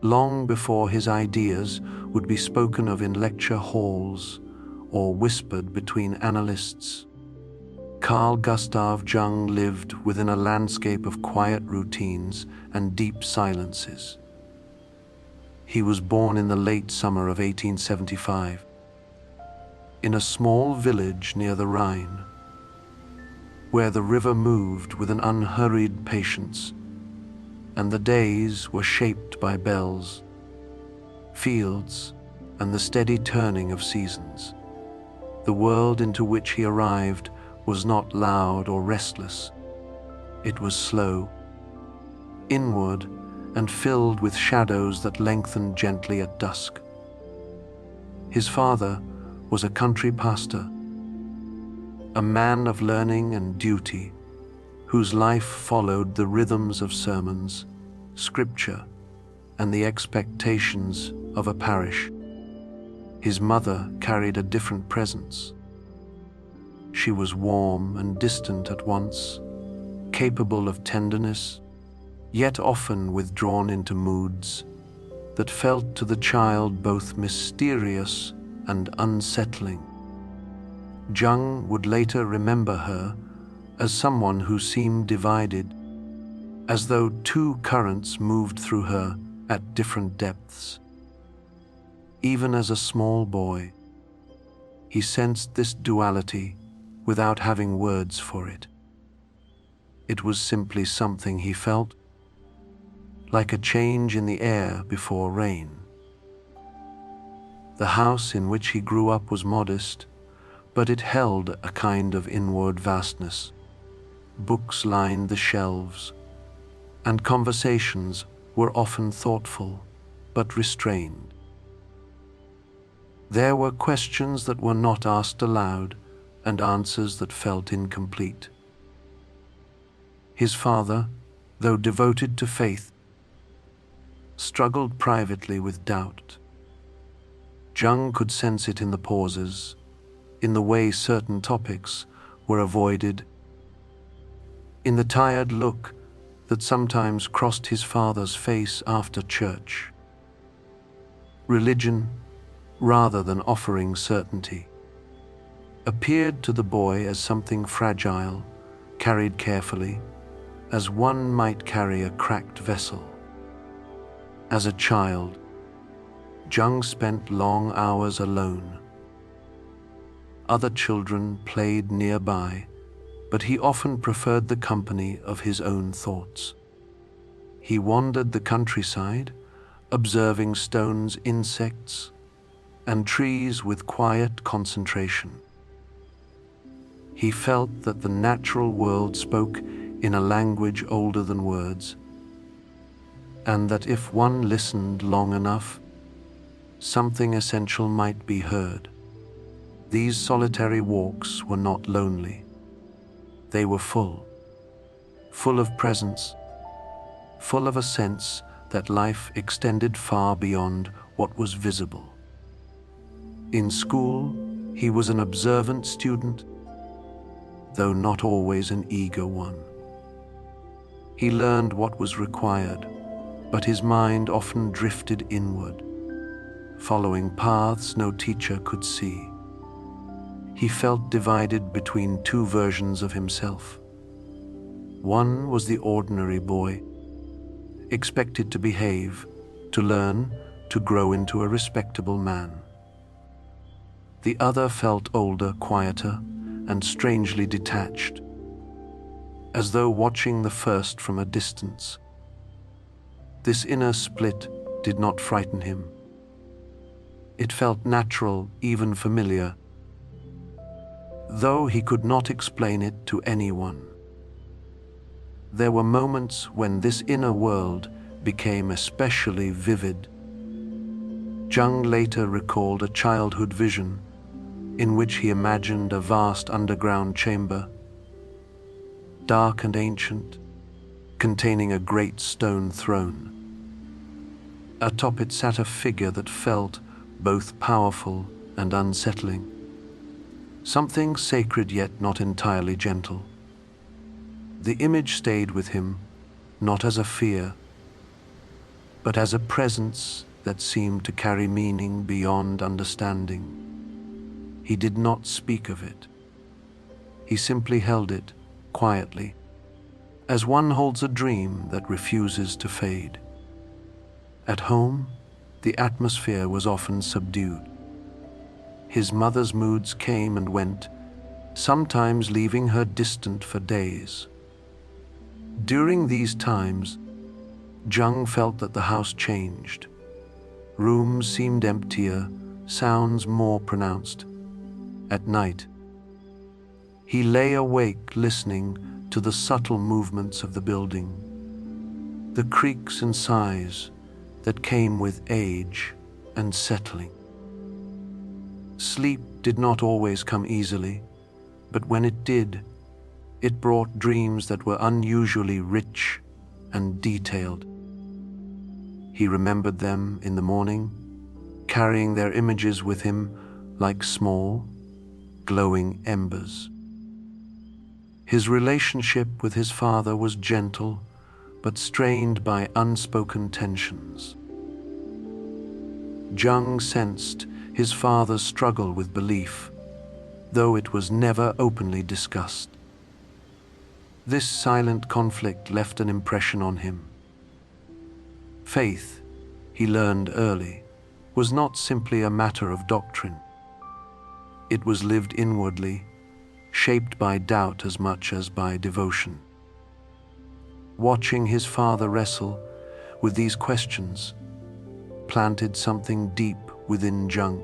long before his ideas would be spoken of in lecture halls or whispered between analysts. Carl Gustav Jung lived within a landscape of quiet routines and deep silences. He was born in the late summer of 1875, in a small village near the Rhine, where the river moved with an unhurried patience, and the days were shaped by bells, fields, and the steady turning of seasons. The world into which he arrived was not loud or restless. It was slow, inward, and filled with shadows that lengthened gently at dusk. His father was a country pastor, a man of learning and duty, whose life followed the rhythms of sermons, scripture, and the expectations of a parish. His mother carried a different presence. She was warm and distant at once, capable of tenderness, yet often withdrawn into moods that felt to the child both mysterious and unsettling. Jung would later remember her as someone who seemed divided, as though two currents moved through her at different depths. Even as a small boy, he sensed this duality without having words for it. It was simply something he felt, like a change in the air before rain. The house in which he grew up was modest, but it held a kind of inward vastness. Books lined the shelves, and conversations were often thoughtful but restrained. There were questions that were not asked aloud and answers that felt incomplete. His father, though devoted to faith, struggled privately with doubt. Jung could sense it in the pauses, in the way certain topics were avoided, in the tired look that sometimes crossed his father's face after church. Religion, rather than offering certainty, appeared to the boy as something fragile, carried carefully, as one might carry a cracked vessel. As a child, Jung spent long hours alone. Other children played nearby, but he often preferred the company of his own thoughts. He wandered the countryside, observing stones, insects, and trees with quiet concentration. He felt that the natural world spoke in a language older than words, and that if one listened long enough, something essential might be heard. These solitary walks were not lonely. They were full of presence, full of a sense that life extended far beyond what was visible. In school, he was an observant student, though not always an eager one. He learned what was required, but his mind often drifted inward, following paths no teacher could see. He felt divided between two versions of himself. One was the ordinary boy, expected to behave, to learn, to grow into a respectable man. The other felt older, quieter, and strangely detached, as though watching the first from a distance. This inner split did not frighten him. It felt natural, even familiar, though he could not explain it to anyone. There were moments when this inner world became especially vivid. Jung later recalled a childhood vision in which he imagined a vast underground chamber, dark and ancient, containing a great stone throne. Atop it sat a figure that felt both powerful and unsettling, something sacred yet not entirely gentle. The image stayed with him, not as a fear, but as a presence that seemed to carry meaning beyond understanding. He did not speak of it. He simply held it quietly, as one holds a dream that refuses to fade. At home, the atmosphere was often subdued. His mother's moods came and went, sometimes leaving her distant for days. During these times, Jung felt that the house changed. Rooms seemed emptier, sounds more pronounced. At night, he lay awake listening to the subtle movements of the building, the creaks and sighs that came with age and settling. Sleep did not always come easily, but when it did, it brought dreams that were unusually rich and detailed. He remembered them in the morning, carrying their images with him like small, glowing embers. His relationship with his father was gentle, but strained by unspoken tensions. Jung sensed his father's struggle with belief, though it was never openly discussed. This silent conflict left an impression on him. Faith, he learned early, was not simply a matter of doctrine. It was lived inwardly, shaped by doubt as much as by devotion. Watching his father wrestle with these questions planted something deep within Jung,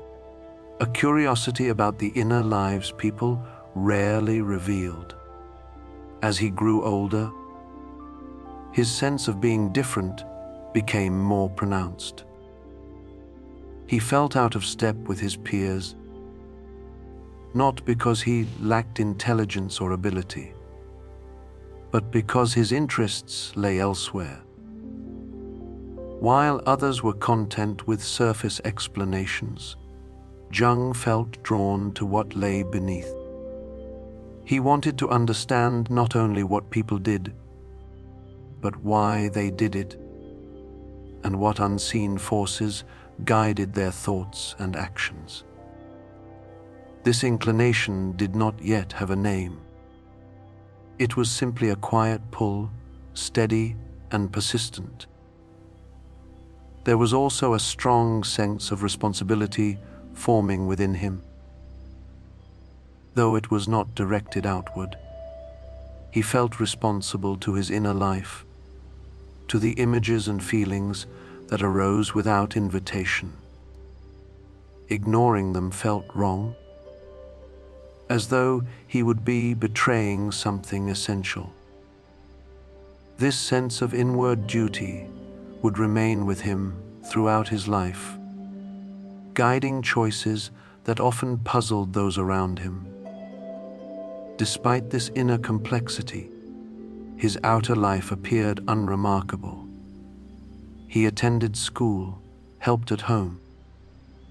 a curiosity about the inner lives people rarely revealed. As he grew older, his sense of being different became more pronounced. He felt out of step with his peers, not because he lacked intelligence or ability, but because his interests lay elsewhere. While others were content with surface explanations, Jung felt drawn to what lay beneath. He wanted to understand not only what people did, but why they did it, and what unseen forces guided their thoughts and actions. This inclination did not yet have a name. It was simply a quiet pull, steady and persistent. There was also a strong sense of responsibility forming within him. Though it was not directed outward, he felt responsible to his inner life, to the images and feelings that arose without invitation. Ignoring them felt wrong, as though he would be betraying something essential. This sense of inward duty would remain with him throughout his life, guiding choices that often puzzled those around him. Despite this inner complexity, his outer life appeared unremarkable. He attended school, helped at home,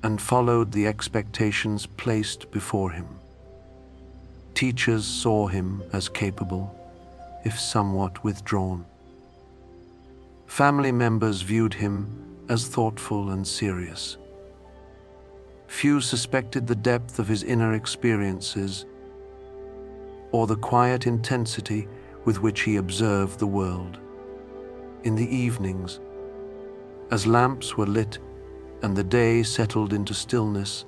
and followed the expectations placed before him. Teachers saw him as capable, if somewhat withdrawn. Family members viewed him as thoughtful and serious. Few suspected the depth of his inner experiences or the quiet intensity with which he observed the world. In the evenings, as lamps were lit and the day settled into stillness,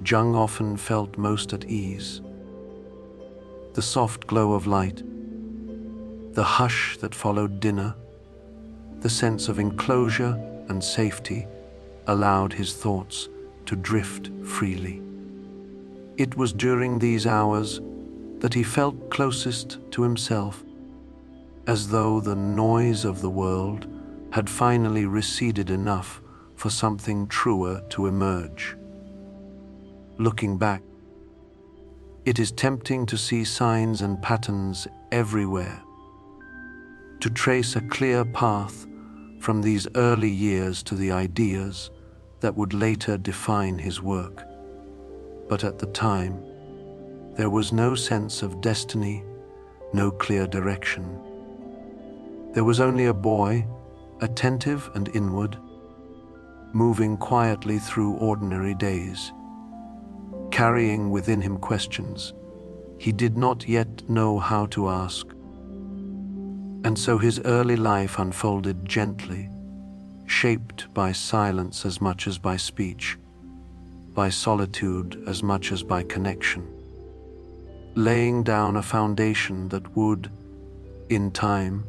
Jung often felt most at ease. The soft glow of light, the hush that followed dinner, the sense of enclosure and safety allowed his thoughts to drift freely. It was during these hours that he felt closest to himself, as though the noise of the world had finally receded enough for something truer to emerge. Looking back, it is tempting to see signs and patterns everywhere, to trace a clear path from these early years to the ideas that would later define his work. But at the time, there was no sense of destiny, no clear direction. There was only a boy attentive and inward, moving quietly through ordinary days, carrying within him questions he did not yet know how to ask. And so his early life unfolded gently, shaped by silence as much as by speech, by solitude as much as by connection, laying down a foundation that would, in time,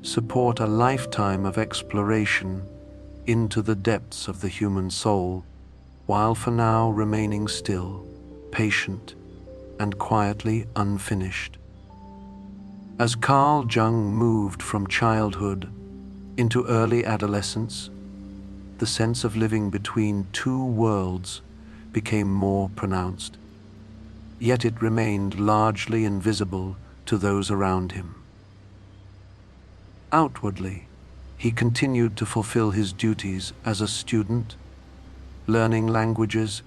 support a lifetime of exploration into the depths of the human soul, while for now remaining still, patient, and quietly unfinished. As Carl Jung moved from childhood into early adolescence, the sense of living between two worlds became more pronounced, yet it remained largely invisible to those around him. Outwardly, he continued to fulfill his duties as a student, learning languages,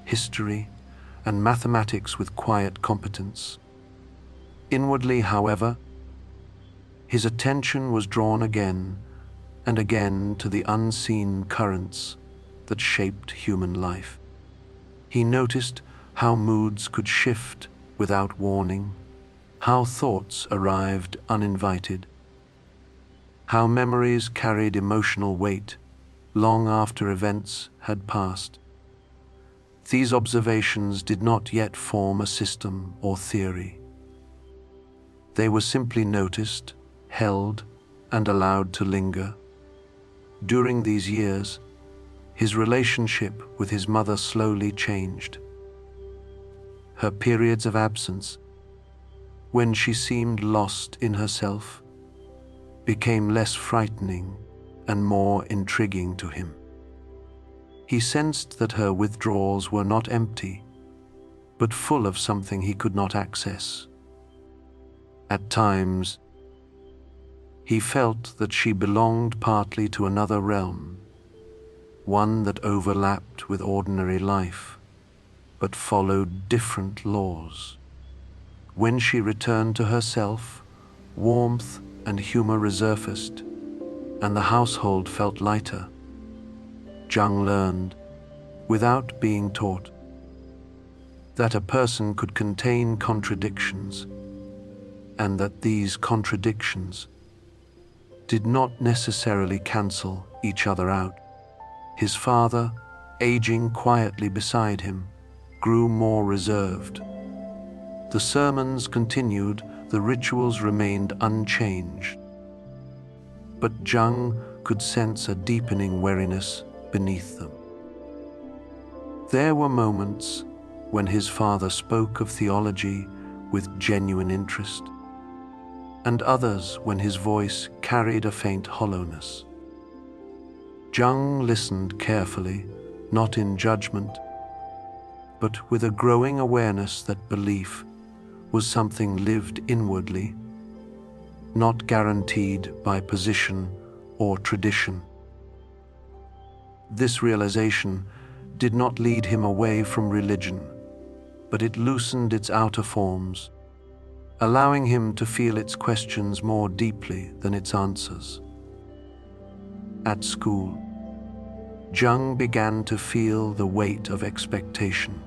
history, and mathematics with quiet competence. Inwardly, however, his attention was drawn again and again to the unseen currents that shaped human life. He noticed how moods could shift without warning, how thoughts arrived uninvited, how memories carried emotional weight long after events had passed. These observations did not yet form a system or theory. They were simply noticed, held, and allowed to linger. During these years, his relationship with his mother slowly changed. Her periods of absence, when she seemed lost in herself, became less frightening and more intriguing to him. He sensed that her withdrawals were not empty, but full of something he could not access. At times, he felt that she belonged partly to another realm, one that overlapped with ordinary life, but followed different laws. When she returned to herself, warmth and humor resurfaced, and the household felt lighter. Jung learned, without being taught, that a person could contain contradictions, and that these contradictions did not necessarily cancel each other out. His father, aging quietly beside him, grew more reserved. The sermons continued, the rituals remained unchanged, but Jung could sense a deepening weariness beneath them. There were moments when his father spoke of theology with genuine interest, and others when his voice carried a faint hollowness. Jung listened carefully, not in judgment, but with a growing awareness that belief was something lived inwardly, not guaranteed by position or tradition. This realization did not lead him away from religion, but it loosened its outer forms, allowing him to feel its questions more deeply than its answers. At school, Jung began to feel the weight of expectation.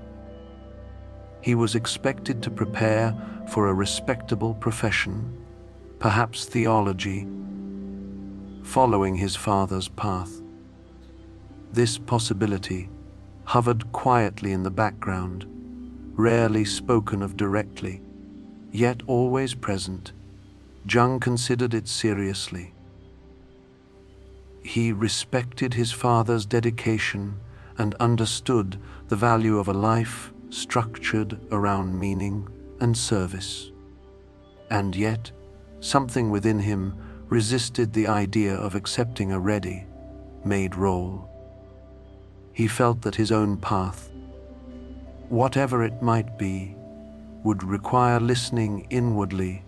He was expected to prepare for a respectable profession, perhaps theology, following his father's path. This possibility hovered quietly in the background, rarely spoken of directly, yet always present. Jung considered it seriously. He respected his father's dedication and understood the value of a life structured around meaning and service. And yet, something within him resisted the idea of accepting a ready-made role. He felt that his own path, whatever it might be, would require listening inwardly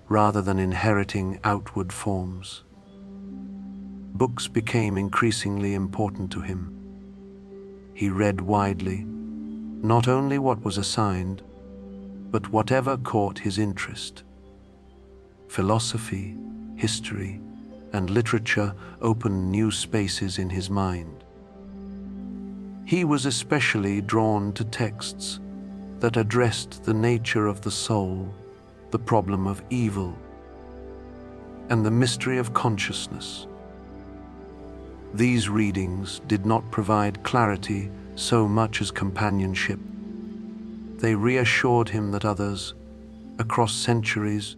rather than inheriting outward forms. Books became increasingly important to him. He read widely, not only what was assigned, but whatever caught his interest. Philosophy, history, and literature opened new spaces in his mind. He was especially drawn to texts that addressed the nature of the soul, the problem of evil, and the mystery of consciousness. These readings did not provide clarity so much as companionship. They reassured him that others, across centuries,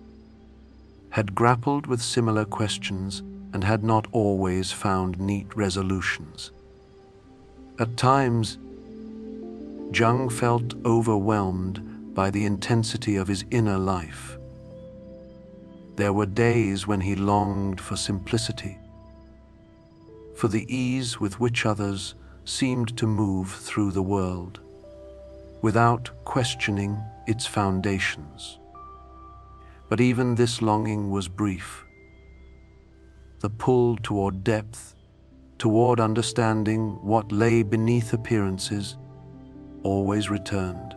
had grappled with similar questions and had not always found neat resolutions. At times, Jung felt overwhelmed by the intensity of his inner life. There were days when he longed for simplicity, for the ease with which others seemed to move through the world, without questioning its foundations. But even this longing was brief. The pull toward depth, toward understanding what lay beneath appearances, always returned.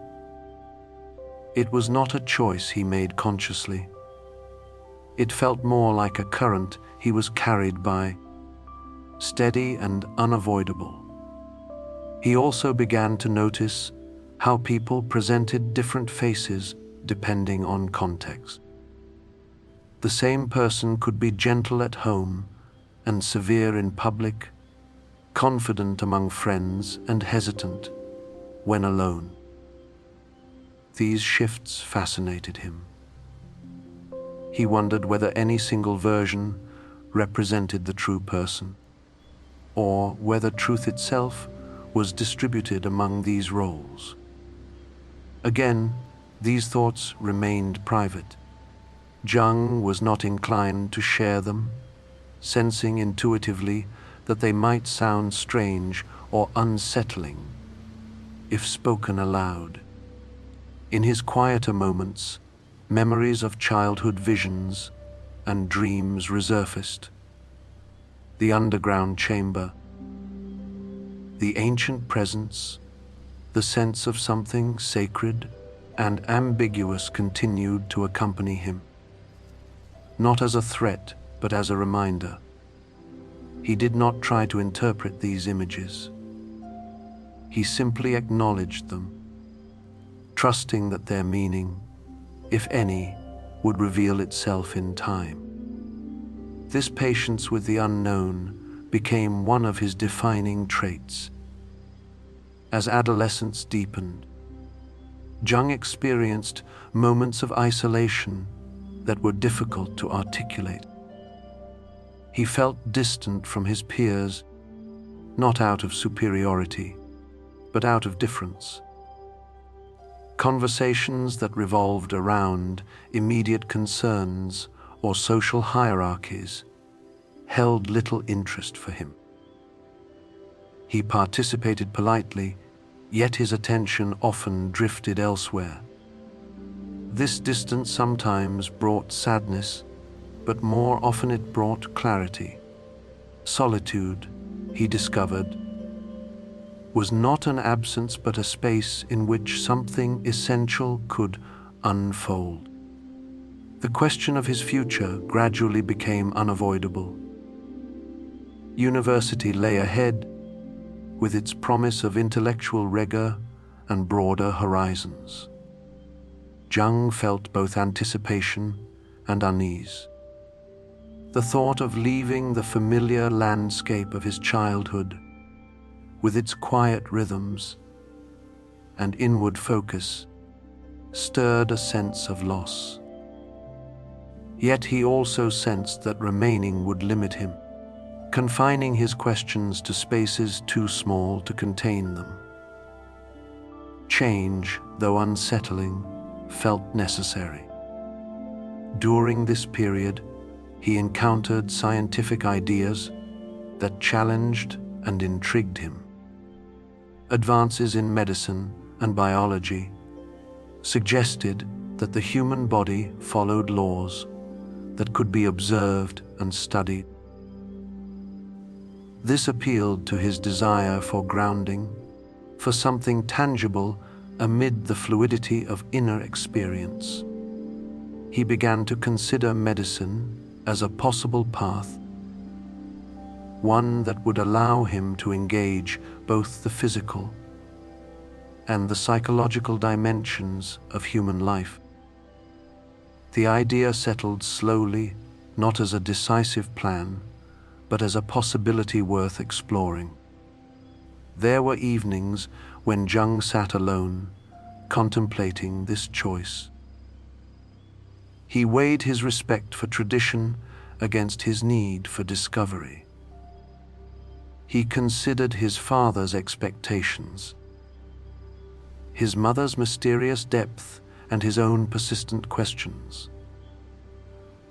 It was not a choice he made consciously. It felt more like a current he was carried by, steady and unavoidable. He also began to notice how people presented different faces depending on context. The same person could be gentle at home and severe in public, confident among friends and hesitant when alone. These shifts fascinated him. He wondered whether any single version represented the true person, or whether truth itself was distributed among these roles. Again, these thoughts remained private. Jung was not inclined to share them, sensing intuitively that they might sound strange or unsettling if spoken aloud. In his quieter moments, memories of childhood visions and dreams resurfaced. The underground chamber, the ancient presence, the sense of something sacred and ambiguous continued to accompany him. Not as a threat, but as a reminder. He did not try to interpret these images. He simply acknowledged them, trusting that their meaning, if any, would reveal itself in time. This patience with the unknown became one of his defining traits. As adolescence deepened, Jung experienced moments of isolation that were difficult to articulate. He felt distant from his peers, not out of superiority, but out of difference. Conversations that revolved around immediate concerns or social hierarchies held little interest for him. He participated politely, yet his attention often drifted elsewhere. This distance sometimes brought sadness, but more often it brought clarity. Solitude, he discovered, was not an absence but a space in which something essential could unfold. The question of his future gradually became unavoidable. University lay ahead, with its promise of intellectual rigor and broader horizons. Jung felt both anticipation and unease. The thought of leaving the familiar landscape of his childhood, with its quiet rhythms and inward focus, stirred a sense of loss. Yet he also sensed that remaining would limit him, confining his questions to spaces too small to contain them. Change, though unsettling, felt necessary. During this period, he encountered scientific ideas that challenged and intrigued him. Advances in medicine and biology suggested that the human body followed laws that could be observed and studied. This appealed to his desire for grounding, for something tangible amid the fluidity of inner experience. He began to consider medicine as a possible path one that would allow him to engage both the physical and the psychological dimensions of human life. The idea settled slowly, not as a decisive plan, but as a possibility worth exploring. There were evenings when Jung sat alone, contemplating this choice. He weighed his respect for tradition against his need for discovery. He considered his father's expectations, his mother's mysterious depth, and his own persistent questions.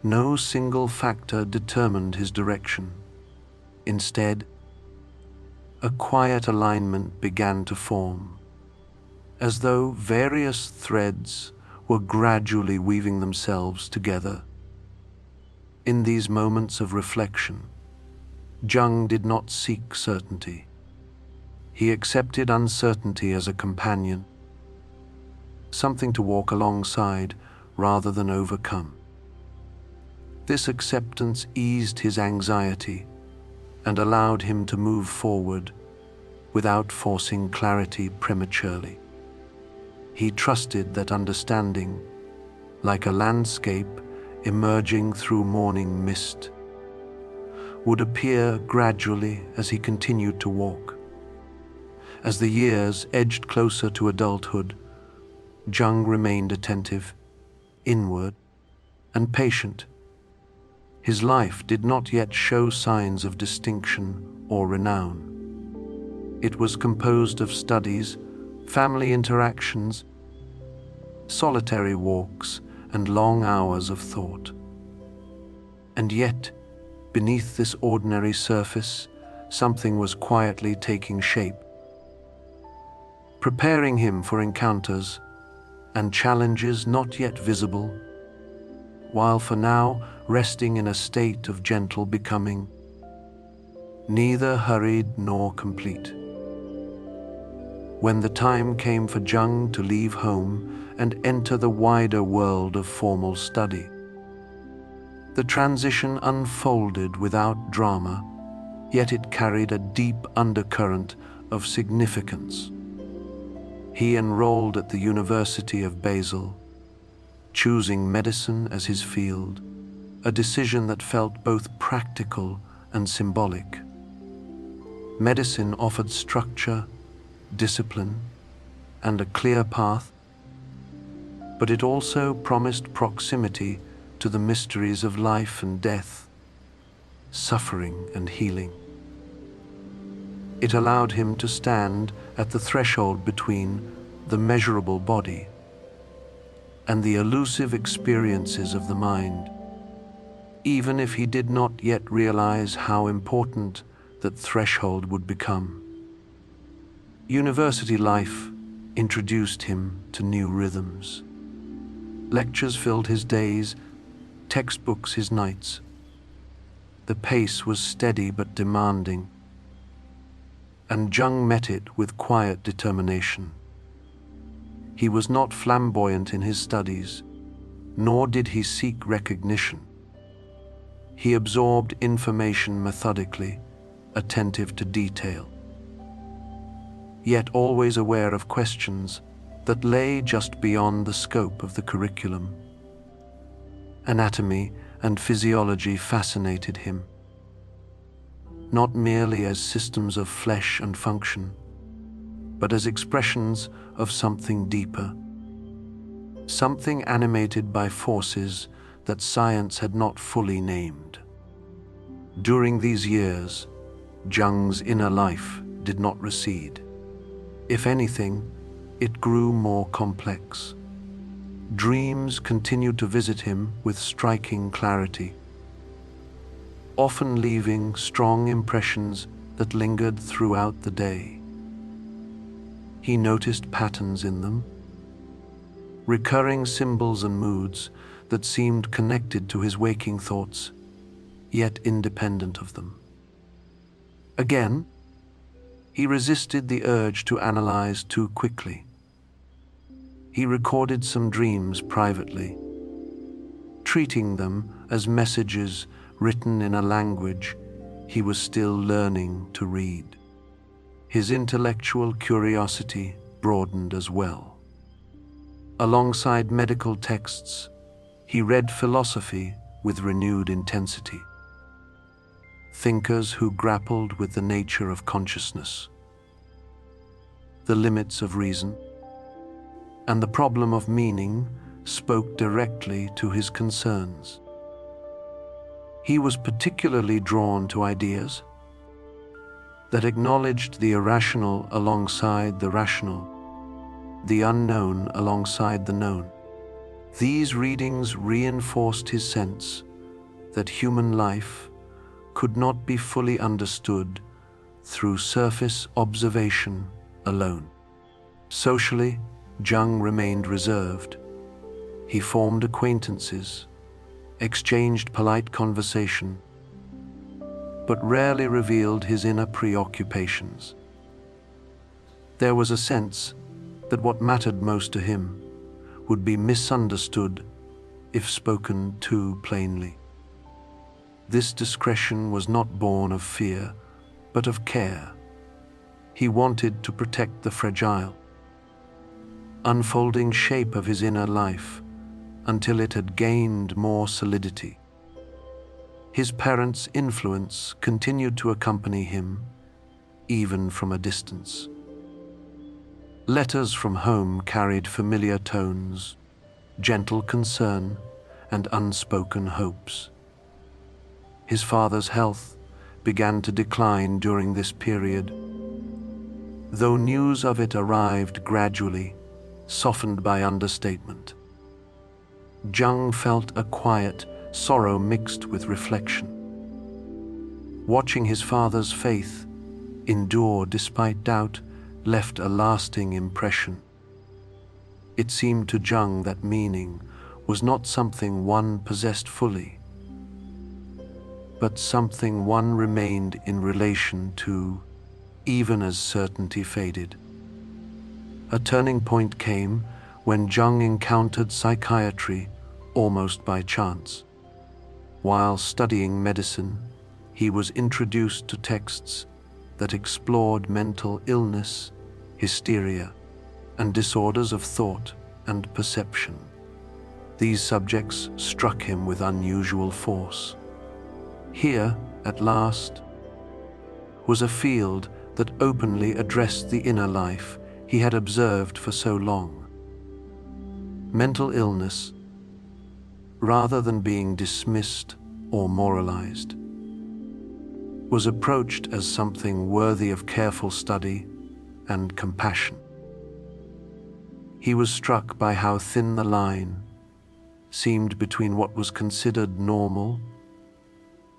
No single factor determined his direction. Instead, a quiet alignment began to form, as though various threads were gradually weaving themselves together. In these moments of reflection, Jung did not seek certainty. He accepted uncertainty as a companion, something to walk alongside rather than overcome. This acceptance eased his anxiety and allowed him to move forward without forcing clarity prematurely. He trusted that understanding, like a landscape emerging through morning mist, would appear gradually as he continued to walk. As the years edged closer to adulthood, Jung remained attentive, inward, and patient. His life did not yet show signs of distinction or renown. It was composed of studies, family interactions, solitary walks, and long hours of thought. And yet, beneath this ordinary surface, something was quietly taking shape, preparing him for encounters and challenges not yet visible, while for now resting in a state of gentle becoming, neither hurried nor complete. When the time came for Jung to leave home and enter the wider world of formal study, the transition unfolded without drama, yet it carried a deep undercurrent of significance. He enrolled at the University of Basel, choosing medicine as his field, a decision that felt both practical and symbolic. Medicine offered structure, discipline, and a clear path, but it also promised proximity to the mysteries of life and death, suffering and healing. It allowed him to stand at the threshold between the measurable body and the elusive experiences of the mind, even if he did not yet realize how important that threshold would become. University life introduced him to new rhythms. Lectures filled his days, textbooks his nights. The pace was steady but demanding, and Jung met it with quiet determination. He was not flamboyant in his studies, nor did he seek recognition. He absorbed information methodically, attentive to detail, yet always aware of questions that lay just beyond the scope of the curriculum. Anatomy and physiology fascinated him, not merely as systems of flesh and function, but as expressions of something deeper, something animated by forces that science had not fully named. During these years, Jung's inner life did not recede. If anything, it grew more complex. Dreams continued to visit him with striking clarity, often leaving strong impressions that lingered throughout the day. He noticed patterns in them, recurring symbols and moods that seemed connected to his waking thoughts, yet independent of them. Again, he resisted the urge to analyze too quickly. He recorded some dreams privately, treating them as messages written in a language he was still learning to read. His intellectual curiosity broadened as well. Alongside medical texts, he read philosophy with renewed intensity. Thinkers who grappled with the nature of consciousness, the limits of reason, and the problem of meaning spoke directly to his concerns. He was particularly drawn to ideas that acknowledged the irrational alongside the rational, the unknown alongside the known. These readings reinforced his sense that human life could not be fully understood through surface observation alone. Socially, Jung remained reserved. He formed acquaintances, exchanged polite conversation, but rarely revealed his inner preoccupations. There was a sense that what mattered most to him would be misunderstood if spoken too plainly. This discretion was not born of fear, but of care. He wanted to protect the fragile, unfolding shape of his inner life until it had gained more solidity. His parents' influence continued to accompany him, even from a distance. Letters from home carried familiar tones, gentle concern, and unspoken hopes. His father's health began to decline during this period, though news of it arrived gradually, softened by understatement. Jung felt a quiet sorrow mixed with reflection. Watching his father's faith endure despite doubt left a lasting impression. It seemed to Jung that meaning was not something one possessed fully, but something one remained in relation to, even as certainty faded. A turning point came when Jung encountered psychiatry almost by chance. While studying medicine, he was introduced to texts that explored mental illness, hysteria, and disorders of thought and perception. These subjects struck him with unusual force. Here, at last, was a field that openly addressed the inner life he had observed for so long. Mental illness, rather than being dismissed or moralized, was approached as something worthy of careful study and compassion. He was struck by how thin the line seemed between what was considered normal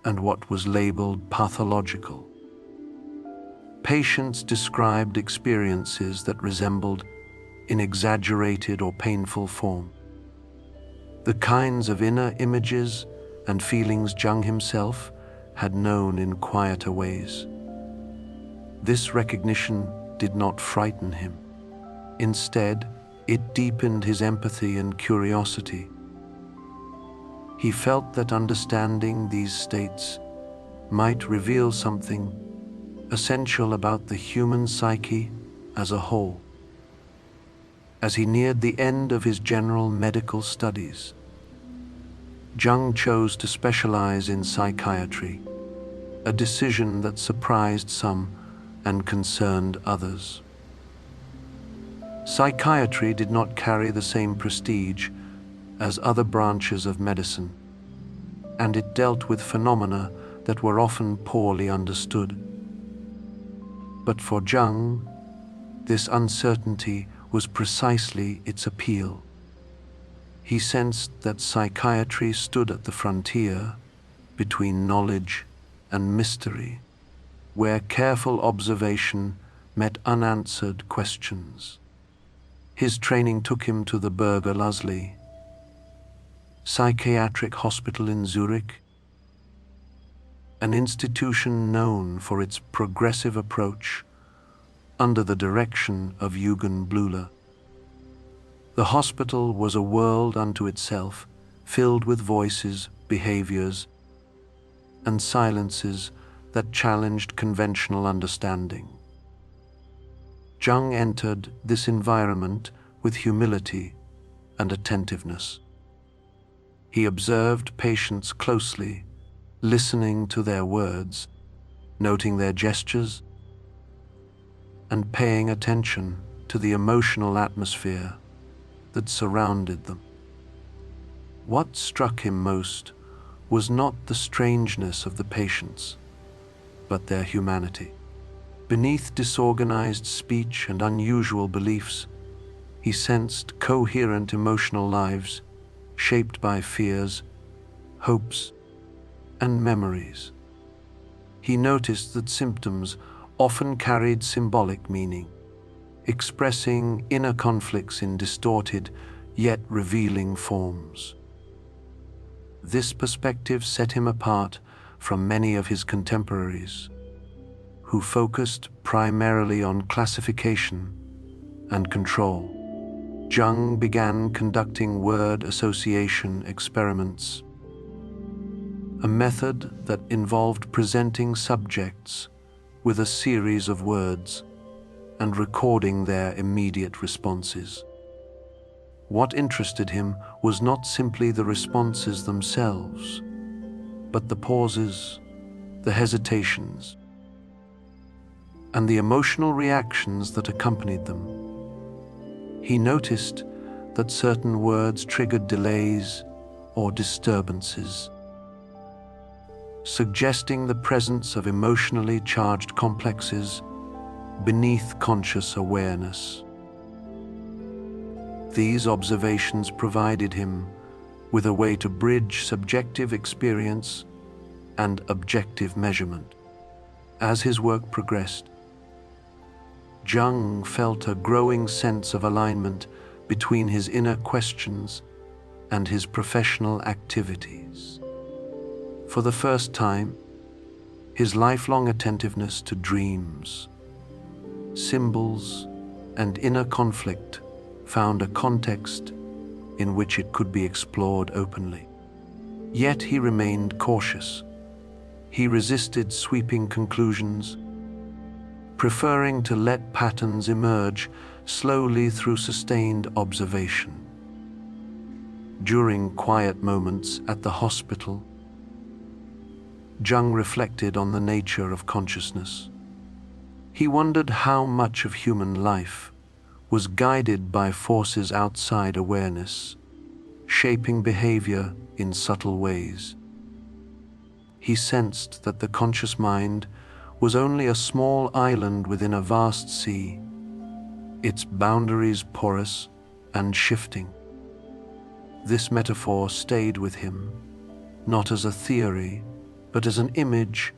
and what was labeled pathological. Patients described experiences that resembled in exaggerated or painful form. The kinds of inner images and feelings Jung himself had known in quieter ways. This recognition did not frighten him. Instead, it deepened his empathy and curiosity. He felt that understanding these states might reveal something essential about the human psyche as a whole. As he neared the end of his general medical studies, Jung chose to specialize in psychiatry, a decision that surprised some and concerned others. Psychiatry did not carry the same prestige as other branches of medicine, and it dealt with phenomena that were often poorly understood. But for Jung, this uncertainty was precisely its appeal. He sensed that psychiatry stood at the frontier between knowledge and mystery, where careful observation met unanswered questions. His training took him to the Berger Lasli psychiatric hospital in Zurich, an institution known for its progressive approach under the direction of Eugen Bleuler. The hospital was a world unto itself, filled with voices, behaviors, and silences that challenged conventional understanding. Jung entered this environment with humility and attentiveness. He observed patients closely, listening to their words, noting their gestures, and paying attention to the emotional atmosphere that surrounded them. What struck him most was not the strangeness of the patients, but their humanity. Beneath disorganized speech and unusual beliefs, he sensed coherent emotional lives shaped by fears, hopes, and memories. He noticed that symptoms often carried symbolic meaning, expressing inner conflicts in distorted yet revealing forms. This perspective set him apart from many of his contemporaries, who focused primarily on classification and control. Jung began conducting word association experiments, a method that involved presenting subjects with a series of words and recording their immediate responses. What interested him was not simply the responses themselves, but the pauses, the hesitations, and the emotional reactions that accompanied them. He noticed that certain words triggered delays or disturbances, suggesting the presence of emotionally charged complexes beneath conscious awareness. These observations provided him with a way to bridge subjective experience and objective measurement. As his work progressed, Jung felt a growing sense of alignment between his inner questions and his professional activities. For the first time, his lifelong attentiveness to dreams, symbols, and inner conflict found a context in which it could be explored openly. Yet he remained cautious. He resisted sweeping conclusions, preferring to let patterns emerge slowly through sustained observation. During quiet moments at the hospital, Jung reflected on the nature of consciousness. He wondered how much of human life was guided by forces outside awareness, shaping behavior in subtle ways. He sensed that the conscious mind was only a small island within a vast sea, its boundaries porous and shifting. This metaphor stayed with him, not as a theory, but as an image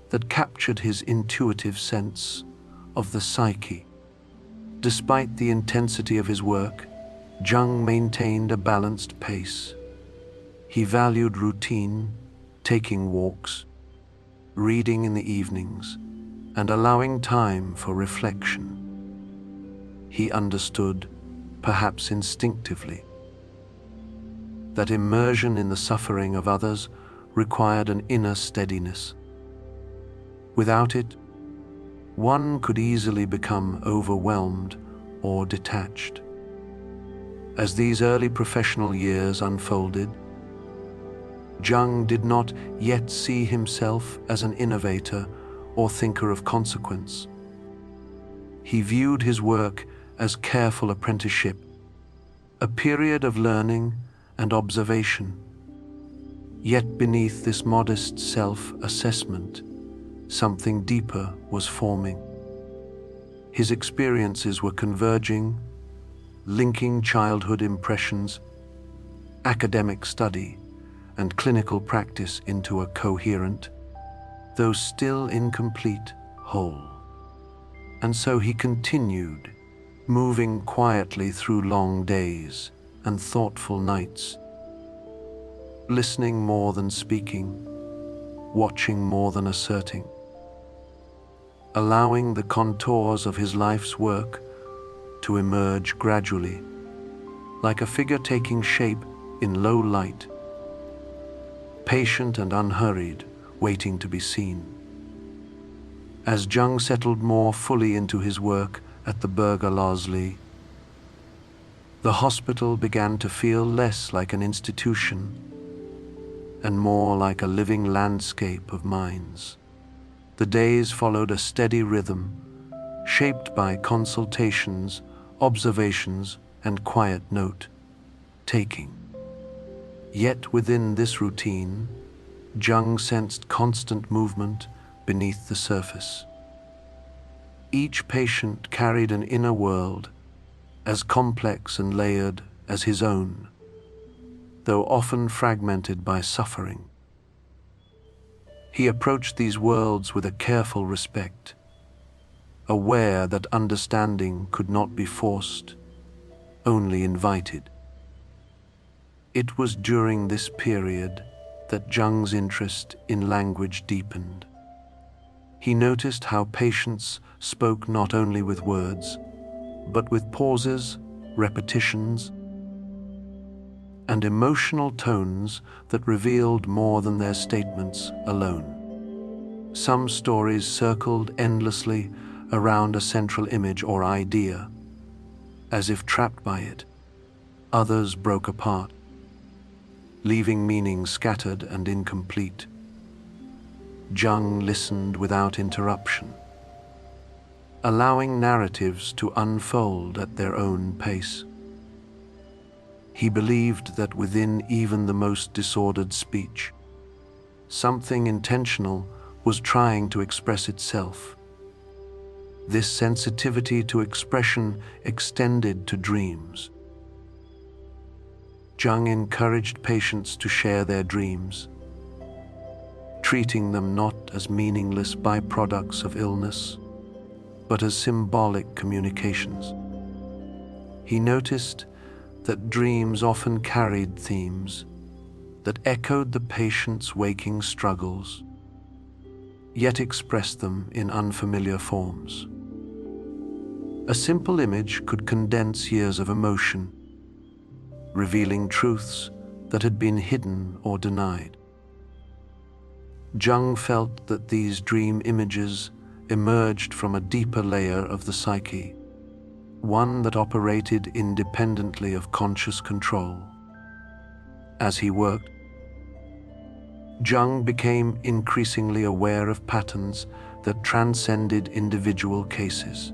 that captured his intuitive sense of the psyche. Despite the intensity of his work, Jung maintained a balanced pace. He valued routine, taking walks, reading in the evenings, and allowing time for reflection. He understood, perhaps instinctively, that immersion in the suffering of others required an inner steadiness. Without it, one could easily become overwhelmed or detached. As these early professional years unfolded, Jung did not yet see himself as an innovator or thinker of consequence. He viewed his work as careful apprenticeship, a period of learning and observation. Yet beneath this modest self-assessment, something deeper was forming. His experiences were converging, linking childhood impressions, academic study, and clinical practice into a coherent, though still incomplete, whole. And so he continued, moving quietly through long days and thoughtful nights, listening more than speaking, watching more than asserting, allowing the contours of his life's work to emerge gradually, like a figure taking shape in low light, patient and unhurried, waiting to be seen. As Jung settled more fully into his work at the Burger-Losley, the hospital began to feel less like an institution and more like a living landscape of minds. The days followed a steady rhythm, shaped by consultations, observations, and quiet note-taking. Yet within this routine, Jung sensed constant movement beneath the surface. Each patient carried an inner world as complex and layered as his own, though often fragmented by suffering. He approached these worlds with a careful respect, aware that understanding could not be forced, only invited. It was during this period that Jung's interest in language deepened. He noticed how patients spoke not only with words, but with pauses, repetitions, and emotional tones that revealed more than their statements alone. Some stories circled endlessly around a central image or idea, as if trapped by it. Others broke apart, leaving meaning scattered and incomplete. Jung listened without interruption, allowing narratives to unfold at their own pace. He believed that within even the most disordered speech, something intentional was trying to express itself. This sensitivity to expression extended to dreams. Jung encouraged patients to share their dreams, treating them not as meaningless byproducts of illness, but as symbolic communications. He noticed that dreams often carried themes that echoed the patient's waking struggles, yet expressed them in unfamiliar forms. A simple image could condense years of emotion, revealing truths that had been hidden or denied. Jung felt that these dream images emerged from a deeper layer of the psyche, one that operated independently of conscious control. As he worked, Jung became increasingly aware of patterns that transcended individual cases.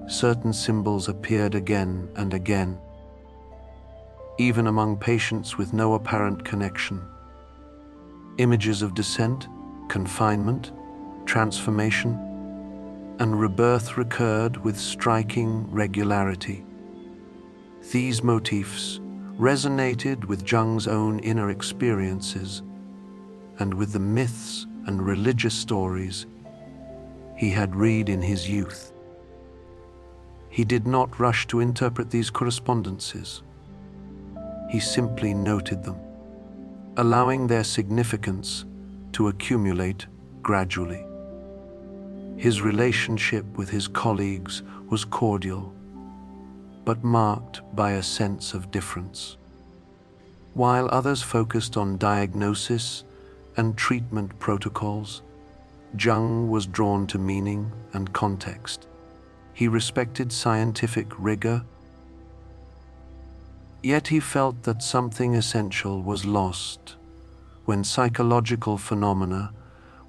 Certain symbols appeared again and again, even among patients with no apparent connection. Images of descent, confinement, transformation, and rebirth recurred with striking regularity. These motifs resonated with Jung's own inner experiences and with the myths and religious stories he had read in his youth. He did not rush to interpret these correspondences. He simply noted them, allowing their significance to accumulate gradually. His relationship with his colleagues was cordial, but marked by a sense of difference. While others focused on diagnosis and treatment protocols, Jung was drawn to meaning and context. He respected scientific rigor, yet he felt that something essential was lost when psychological phenomena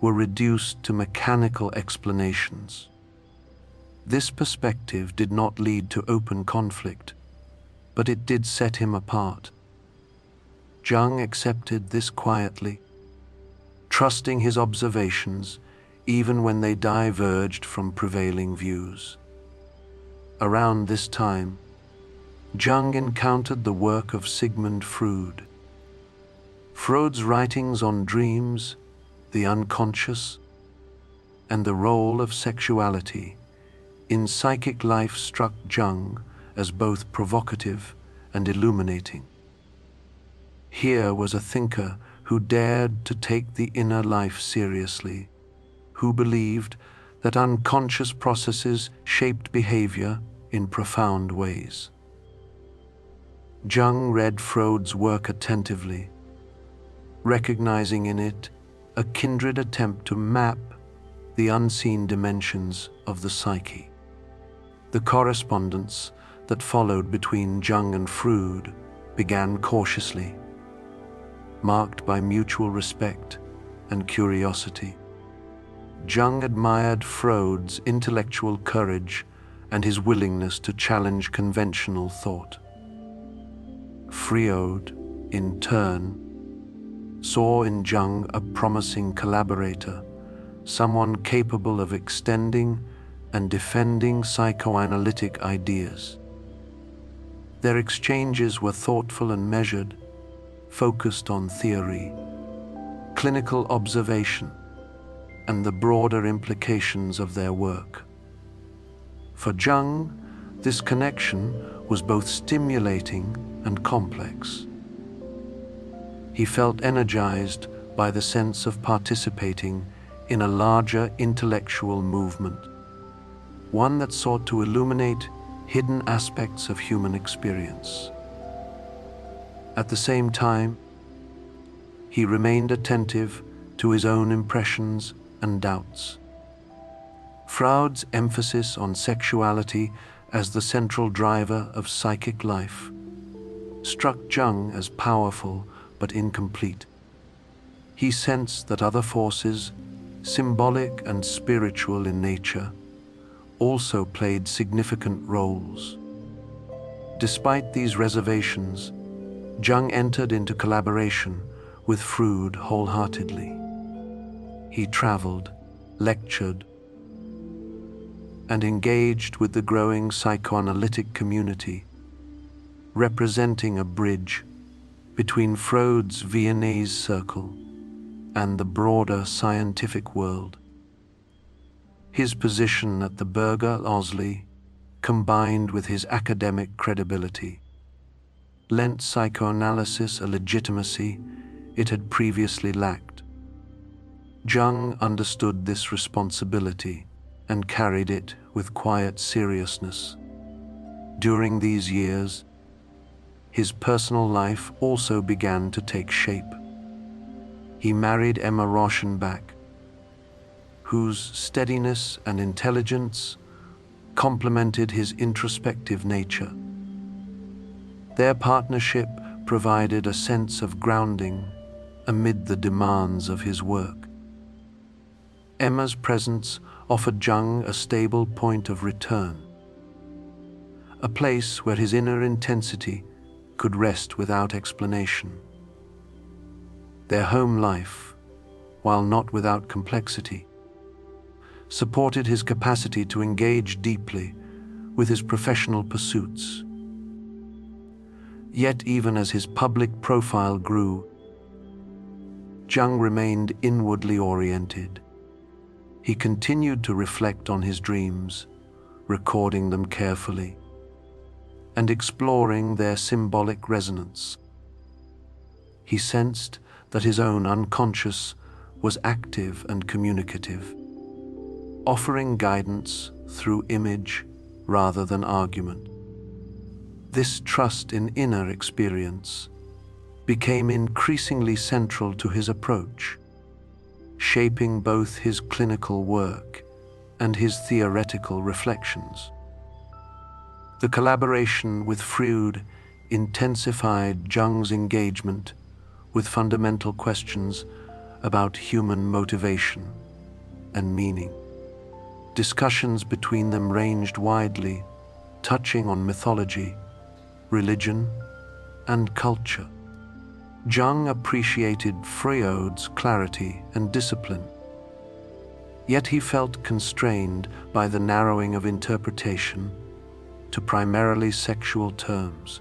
were reduced to mechanical explanations. This perspective did not lead to open conflict, but it did set him apart. Jung accepted this quietly, trusting his observations even when they diverged from prevailing views. Around this time, Jung encountered the work of Sigmund Freud. Freud's writings on dreams, the unconscious, and the role of sexuality in psychic life struck Jung as both provocative and illuminating. Here was a thinker who dared to take the inner life seriously, who believed that unconscious processes shaped behavior in profound ways. Jung read Freud's work attentively, recognizing in it a kindred attempt to map the unseen dimensions of the psyche. The correspondence that followed between Jung and Freud began cautiously, marked by mutual respect and curiosity. Jung admired Freud's intellectual courage and his willingness to challenge conventional thought. Freud, in turn, saw in Jung a promising collaborator, someone capable of extending and defending psychoanalytic ideas. Their exchanges were thoughtful and measured, focused on theory, clinical observation, and the broader implications of their work. For Jung, this connection was both stimulating and complex. He felt energized by the sense of participating in a larger intellectual movement, one that sought to illuminate hidden aspects of human experience. At the same time, he remained attentive to his own impressions and doubts. Freud's emphasis on sexuality as the central driver of psychic life struck Jung as powerful but incomplete. He sensed that other forces, symbolic and spiritual in nature, also played significant roles. Despite these reservations, Jung entered into collaboration with Freud wholeheartedly. He traveled, lectured, and engaged with the growing psychoanalytic community, representing a bridge between Freud's Viennese circle and the broader scientific world. His position at the Berger Osli, combined with his academic credibility, lent psychoanalysis a legitimacy it had previously lacked. Jung understood this responsibility and carried it with quiet seriousness. During these years, his personal life also began to take shape. He married Emma Rauschenbach, whose steadiness and intelligence complemented his introspective nature. Their partnership provided a sense of grounding amid the demands of his work. Emma's presence offered Jung a stable point of return, a place where his inner intensity could rest without explanation. Their home life, while not without complexity, supported his capacity to engage deeply with his professional pursuits. Yet even as his public profile grew, Jung remained inwardly oriented. He continued to reflect on his dreams, recording them carefully, and exploring their symbolic resonance. He sensed that his own unconscious was active and communicative, offering guidance through image rather than argument. This trust in inner experience became increasingly central to his approach, shaping both his clinical work and his theoretical reflections. The collaboration with Freud intensified Jung's engagement with fundamental questions about human motivation and meaning. Discussions between them ranged widely, touching on mythology, religion, and culture. Jung appreciated Freud's clarity and discipline, yet he felt constrained by the narrowing of interpretation to primarily sexual terms.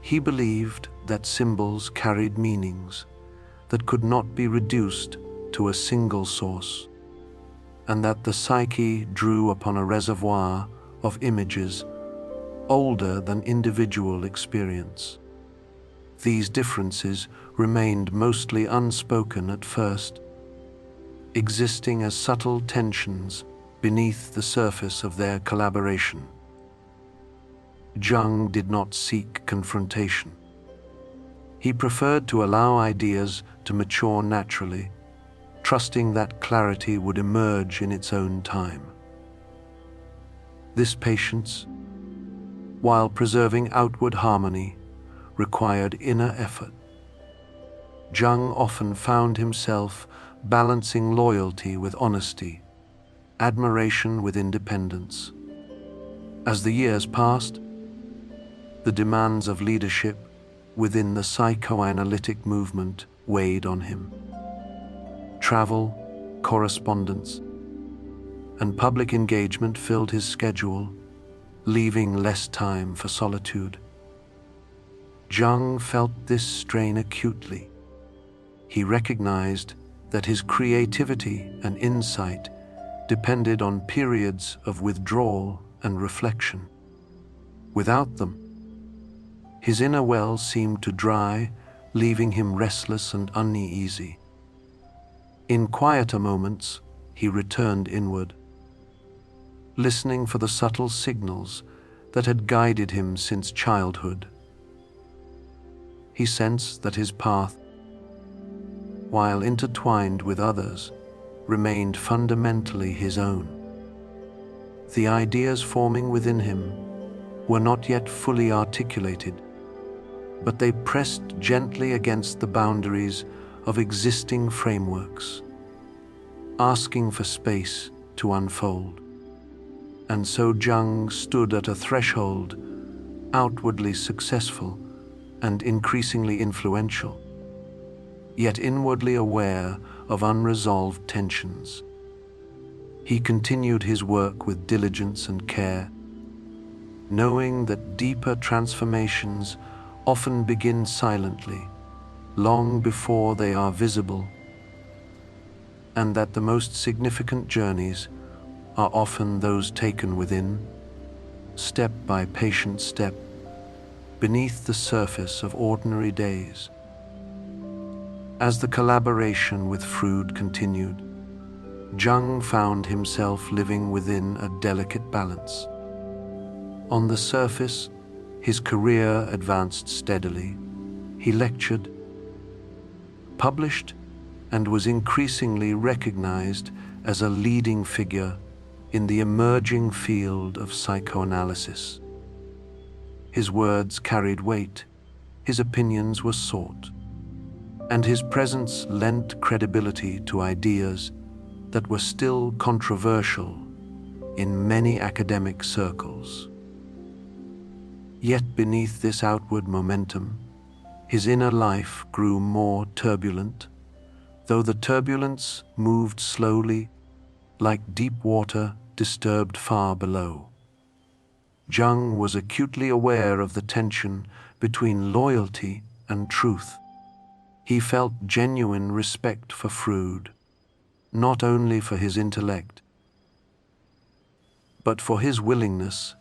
He believed that symbols carried meanings that could not be reduced to a single source, and that the psyche drew upon a reservoir of images older than individual experience. These differences remained mostly unspoken at first, existing as subtle tensions beneath the surface of their collaboration. Jung did not seek confrontation. He preferred to allow ideas to mature naturally, trusting that clarity would emerge in its own time. This patience, while preserving outward harmony, required inner effort. Jung often found himself balancing loyalty with honesty, admiration with independence. As the years passed, the demands of leadership within the psychoanalytic movement weighed on him. Travel, correspondence, and public engagement filled his schedule, leaving less time for solitude. Jung felt this strain acutely. He recognized that his creativity and insight depended on periods of withdrawal and reflection. Without them, his inner well seemed to dry, leaving him restless and uneasy. In quieter moments, he returned inward, listening for the subtle signals that had guided him since childhood. He sensed that his path, while intertwined with others, remained fundamentally his own. The ideas forming within him were not yet fully articulated, but they pressed gently against the boundaries of existing frameworks, asking for space to unfold. And so Jung stood at a threshold, outwardly successful and increasingly influential, yet inwardly aware of unresolved tensions. He continued his work with diligence and care, knowing that deeper transformations often begin silently, long before they are visible, and that the most significant journeys are often those taken within, step by patient step, beneath the surface of ordinary days. As the collaboration with Freud continued, Jung found himself living within a delicate balance. On the surface, his career advanced steadily. He lectured, published, and was increasingly recognized as a leading figure in the emerging field of psychoanalysis. His words carried weight, his opinions were sought, and his presence lent credibility to ideas that were still controversial in many academic circles. Yet beneath this outward momentum, his inner life grew more turbulent, though the turbulence moved slowly, like deep water disturbed far below. Jung was acutely aware of the tension between loyalty and truth. He felt genuine respect for Freud, not only for his intellect, but for his willingness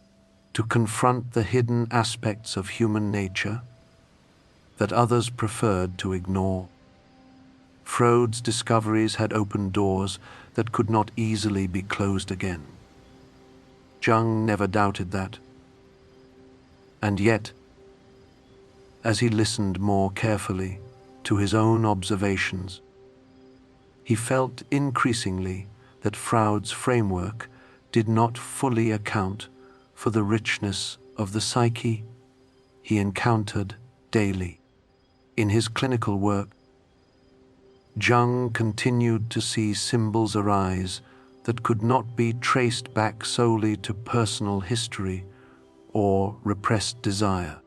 to confront the hidden aspects of human nature that others preferred to ignore. Freud's discoveries had opened doors that could not easily be closed again. Jung never doubted that. And yet, as he listened more carefully to his own observations, he felt increasingly that Freud's framework did not fully account for the richness of the psyche he encountered daily. In his clinical work, Jung continued to see symbols arise that could not be traced back solely to personal history or repressed desire.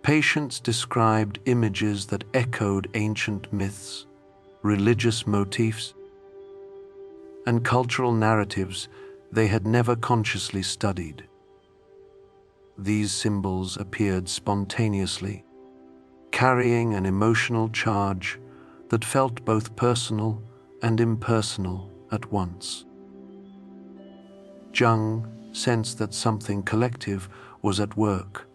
Patients described images that echoed ancient myths, religious motifs, and cultural narratives they had never consciously studied. These symbols appeared spontaneously, carrying an emotional charge that felt both personal and impersonal at once. Jung sensed that something collective was at work,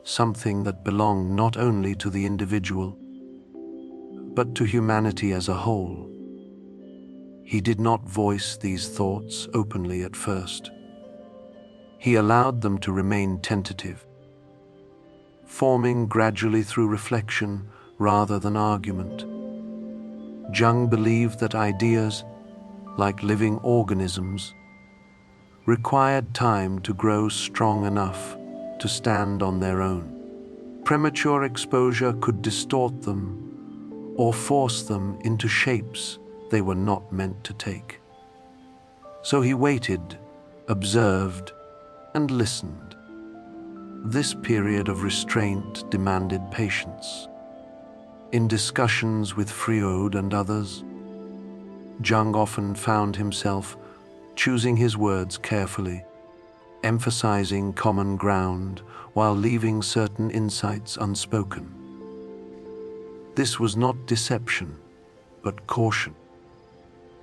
something that belonged not only to the individual, but to humanity as a whole. He did not voice these thoughts openly at first. He allowed them to remain tentative, forming gradually through reflection rather than argument. Jung believed that ideas, like living organisms, required time to grow strong enough to stand on their own. Premature exposure could distort them or force them into shapes they were not meant to take. So he waited, observed, and listened. This period of restraint demanded patience. In discussions with Freud and others, Jung often found himself choosing his words carefully, emphasizing common ground while leaving certain insights unspoken. This was not deception, but caution.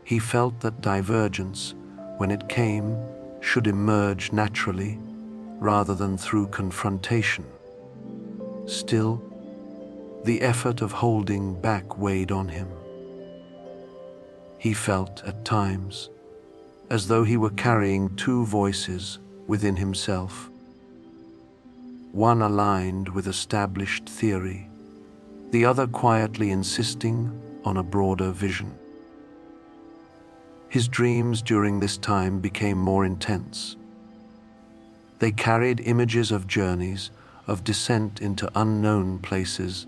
He felt that divergence, when it came, should emerge naturally rather than through confrontation. Still, the effort of holding back weighed on him. He felt, at times, as though he were carrying two voices within himself, one aligned with established theory, the other quietly insisting on a broader vision. His dreams during this time became more intense. They carried images of journeys, of descent into unknown places,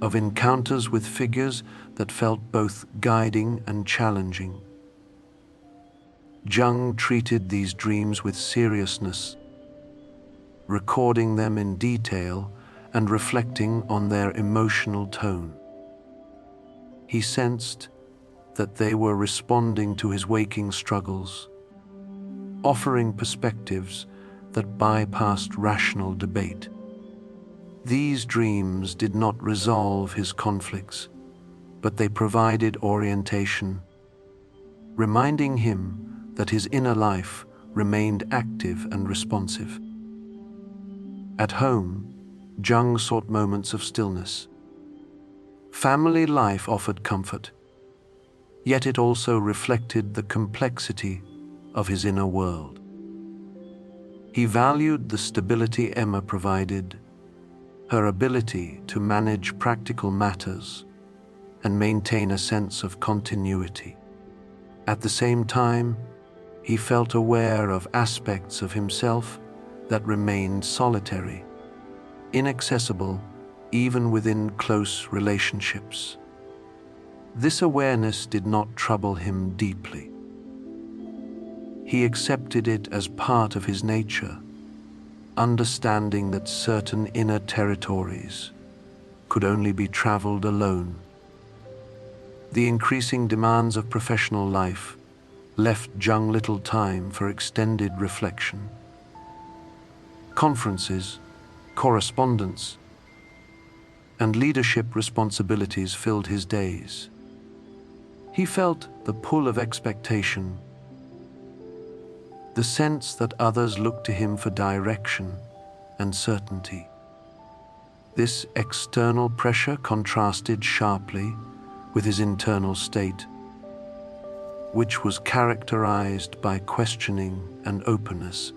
of encounters with figures that felt both guiding and challenging. Jung treated these dreams with seriousness, recording them in detail and reflecting on their emotional tone. He sensed that they were responding to his waking struggles, offering perspectives that bypassed rational debate. These dreams did not resolve his conflicts, but they provided orientation, reminding him that his inner life remained active and responsive. At home, Jung sought moments of stillness. Family life offered comfort, yet it also reflected the complexity of his inner world. He valued the stability Emma provided, her ability to manage practical matters and maintain a sense of continuity. At the same time, he felt aware of aspects of himself that remained solitary, inaccessible even within close relationships. This awareness did not trouble him deeply. He accepted it as part of his nature, understanding that certain inner territories could only be traveled alone. The increasing demands of professional life left Jung little time for extended reflection. Conferences, correspondence, and leadership responsibilities filled his days. He felt the pull of expectation, the sense that others looked to him for direction and certainty. This external pressure contrasted sharply with his internal state, which was characterized by questioning and openness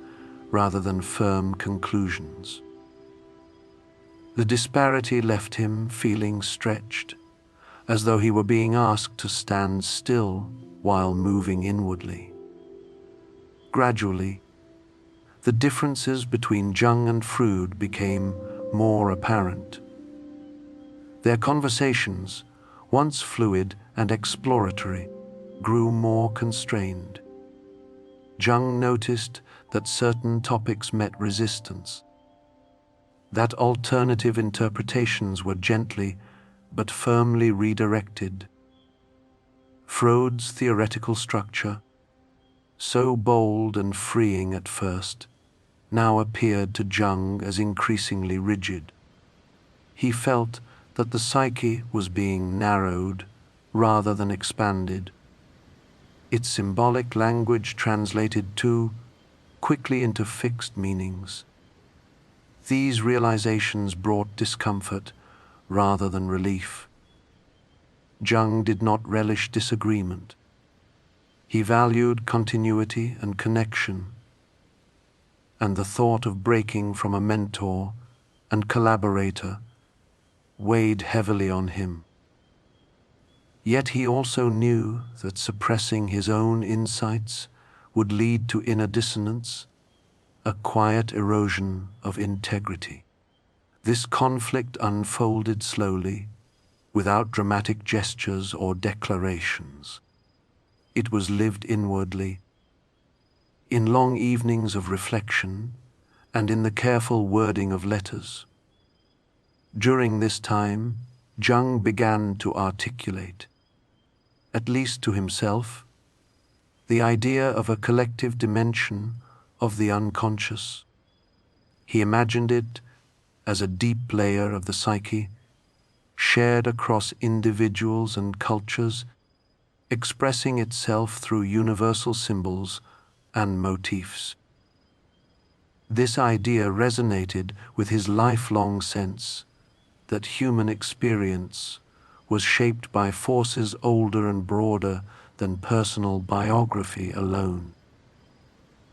rather than firm conclusions. The disparity left him feeling stretched, as though he were being asked to stand still while moving inwardly. Gradually, the differences between Jung and Freud became more apparent. Their conversations, once fluid and exploratory, grew more constrained. Jung noticed that certain topics met resistance, that alternative interpretations were gently but firmly redirected. Freud's theoretical structure, so bold and freeing at first, now appeared to Jung as increasingly rigid. He felt that the psyche was being narrowed rather than expanded. Its symbolic language translated too quickly into fixed meanings. These realizations brought discomfort rather than relief. Jung did not relish disagreement. He valued continuity and connection, and the thought of breaking from a mentor and collaborator weighed heavily on him. Yet he also knew that suppressing his own insights would lead to inner dissonance, a quiet erosion of integrity. This conflict unfolded slowly, without dramatic gestures or declarations. It was lived inwardly, in long evenings of reflection, and in the careful wording of letters. During this time, Jung began to articulate, at least to himself, the idea of a collective dimension of the unconscious. He imagined it as a deep layer of the psyche, shared across individuals and cultures, expressing itself through universal symbols and motifs. This idea resonated with his lifelong sense that human experience was shaped by forces older and broader than personal biography alone.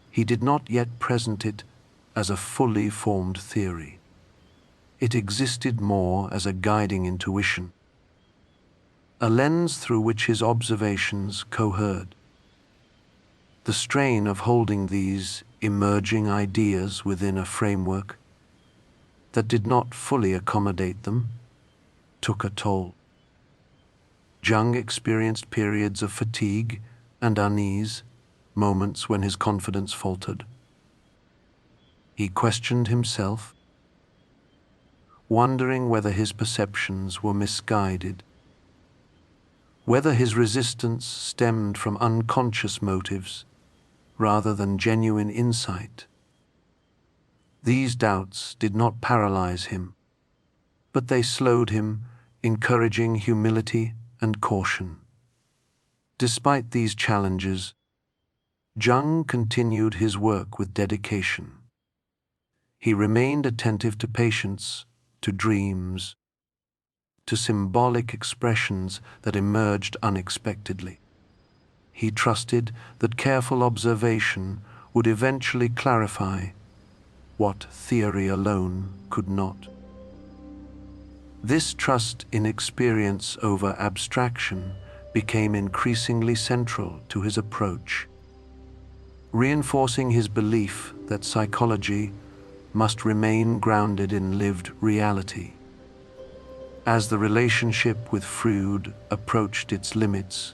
He did not yet present it as a fully formed theory. It existed more as a guiding intuition, a lens through which his observations cohered. The strain of holding these emerging ideas within a framework that did not fully accommodate them took a toll. Jung experienced periods of fatigue and unease, moments when his confidence faltered. He questioned himself, wondering whether his perceptions were misguided, whether his resistance stemmed from unconscious motives rather than genuine insight. These doubts did not paralyze him, but they slowed him, encouraging humility and caution. Despite these challenges, Jung continued his work with dedication. He remained attentive to patience, to dreams, to symbolic expressions that emerged unexpectedly. He trusted that careful observation would eventually clarify what theory alone could not. This trust in experience over abstraction became increasingly central to his approach, reinforcing his belief that psychology must remain grounded in lived reality. As the relationship with Freud approached its limits,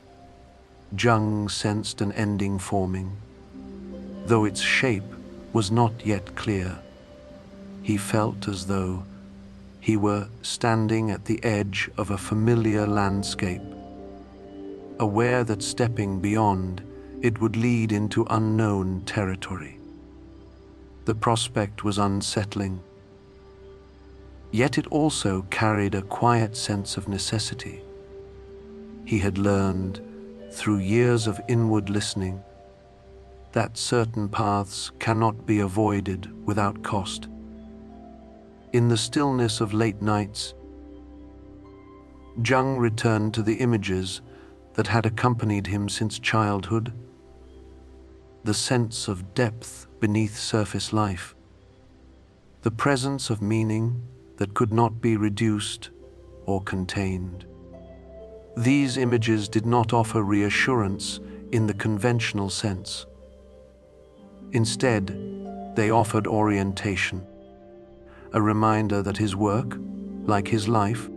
Jung sensed an ending forming. Though its shape was not yet clear, he felt as though he were standing at the edge of a familiar landscape, aware that stepping beyond it would lead into unknown territory. The prospect was unsettling, yet it also carried a quiet sense of necessity. He had learned, through years of inward listening, that certain paths cannot be avoided without cost. In the stillness of late nights, Jung returned to the images that had accompanied him since childhood, the sense of depth beneath surface life, the presence of meaning that could not be reduced or contained. These images did not offer reassurance in the conventional sense. Instead, they offered orientation, a reminder that his work, like his life,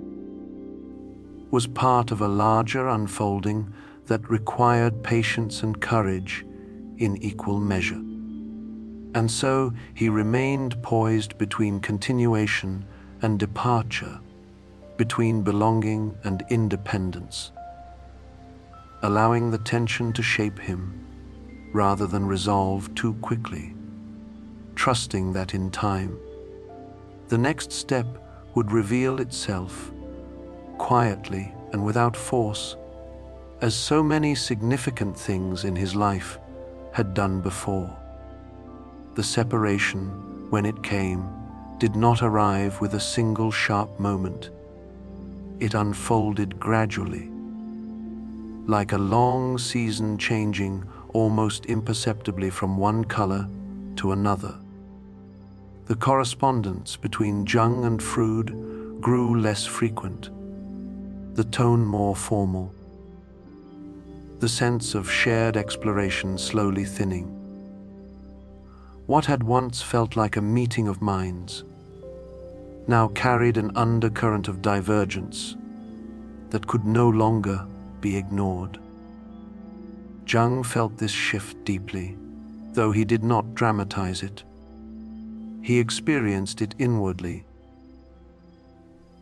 was part of a larger unfolding that required patience and courage in equal measure. And so he remained poised between continuation and departure, between belonging and independence, allowing the tension to shape him rather than resolve too quickly, trusting that in time, the next step would reveal itself quietly and without force, as so many significant things in his life had done before. The separation, when it came, did not arrive with a single sharp moment. It unfolded gradually, like a long season changing almost imperceptibly from one color to another. The correspondence between Jung and Freud grew less frequent, the tone more formal, the sense of shared exploration slowly thinning. What had once felt like a meeting of minds now carried an undercurrent of divergence that could no longer be ignored. Jung felt this shift deeply, though he did not dramatize it. He experienced it inwardly,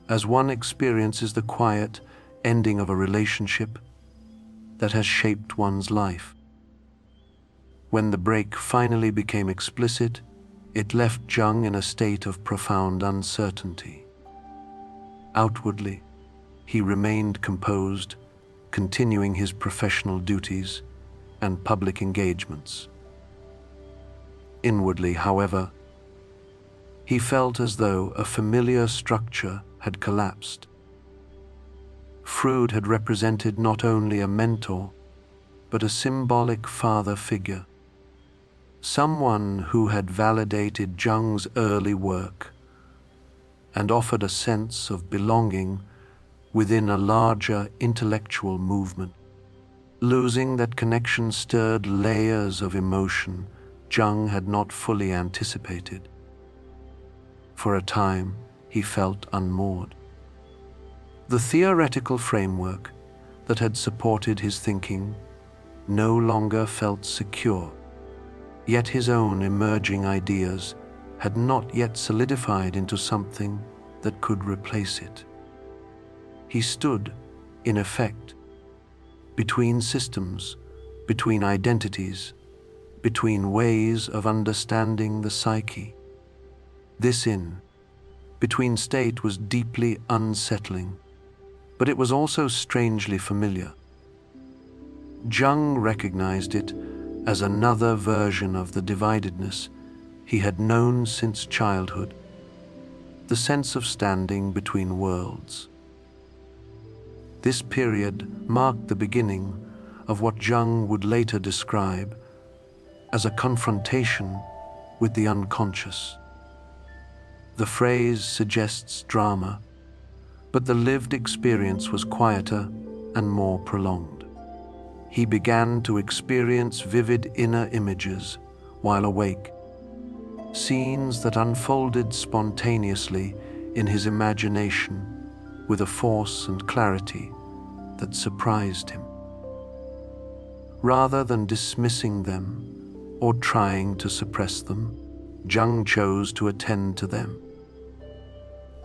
as one experiences the quiet ending of a relationship that has shaped one's life. When the break finally became explicit, it left Jung in a state of profound uncertainty. Outwardly, he remained composed, continuing his professional duties and public engagements. Inwardly, however, he felt as though a familiar structure had collapsed. Freud had represented not only a mentor, but a symbolic father figure, someone who had validated Jung's early work and offered a sense of belonging within a larger intellectual movement. Losing that connection stirred layers of emotion Jung had not fully anticipated. For a time, he felt unmoored. The theoretical framework that had supported his thinking no longer felt secure, yet his own emerging ideas had not yet solidified into something that could replace it. He stood, in effect, between systems, between identities, between ways of understanding the psyche. This between state was deeply unsettling, but it was also strangely familiar. Jung recognized it as another version of the dividedness he had known since childhood, the sense of standing between worlds. This period marked the beginning of what Jung would later describe as a confrontation with the unconscious. The phrase suggests drama, but the lived experience was quieter and more prolonged. He began to experience vivid inner images while awake, scenes that unfolded spontaneously in his imagination with a force and clarity that surprised him. Rather than dismissing them or trying to suppress them, Jung chose to attend to them,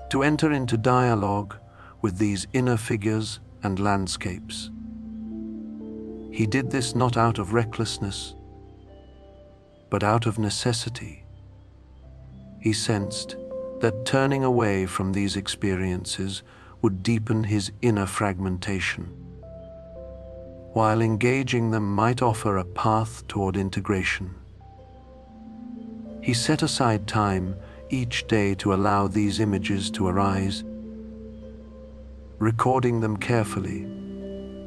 to enter into dialogue with these inner figures and landscapes. He did this not out of recklessness, but out of necessity. He sensed that turning away from these experiences would deepen his inner fragmentation, while engaging them might offer a path toward integration. He set aside time each day to allow these images to arise, recording them carefully,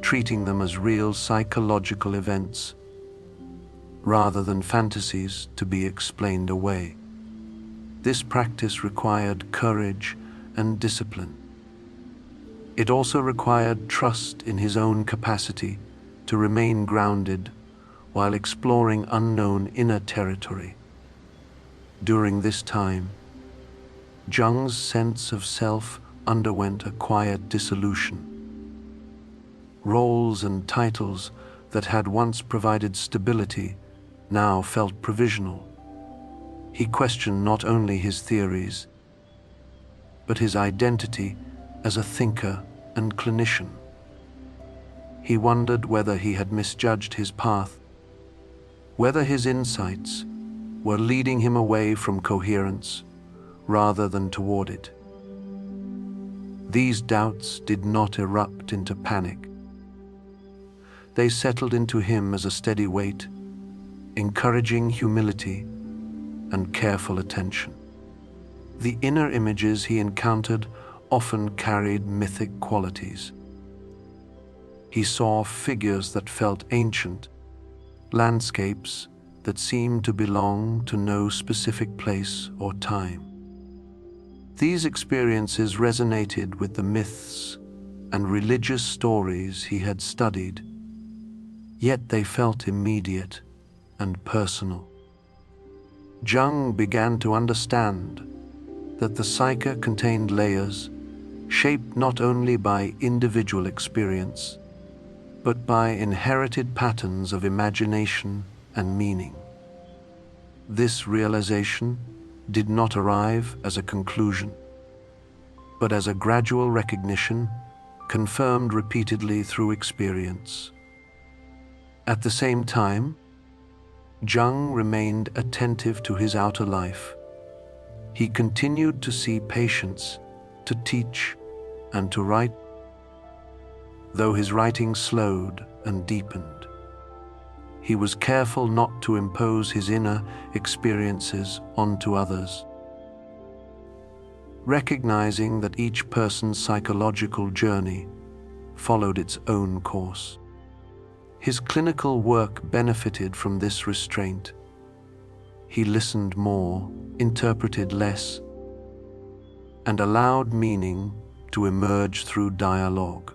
treating them as real psychological events rather than fantasies to be explained away. This practice required courage and discipline. It also required trust in his own capacity to remain grounded while exploring unknown inner territory. During this time, Jung's sense of self underwent a quiet dissolution. Roles and titles that had once provided stability now felt provisional. He questioned not only his theories, but his identity as a thinker and clinician. He wondered whether he had misjudged his path, whether his insights were leading him away from coherence rather than toward it. These doubts did not erupt into panic. They settled into him as a steady weight, encouraging humility and careful attention. The inner images he encountered often carried mythic qualities. He saw figures that felt ancient, landscapes that seemed to belong to no specific place or time. These experiences resonated with the myths and religious stories he had studied, yet they felt immediate and personal. Jung began to understand that the psyche contained layers shaped not only by individual experience, but by inherited patterns of imagination and meaning. This realization did not arrive as a conclusion, but as a gradual recognition confirmed repeatedly through experience. At the same time, Jung remained attentive to his outer life. He continued to see patients, to teach, and to write, though his writing slowed and deepened. He was careful not to impose his inner experiences onto others, recognizing that each person's psychological journey followed its own course. His clinical work benefited from this restraint. He listened more, interpreted less, and allowed meaning to emerge through dialogue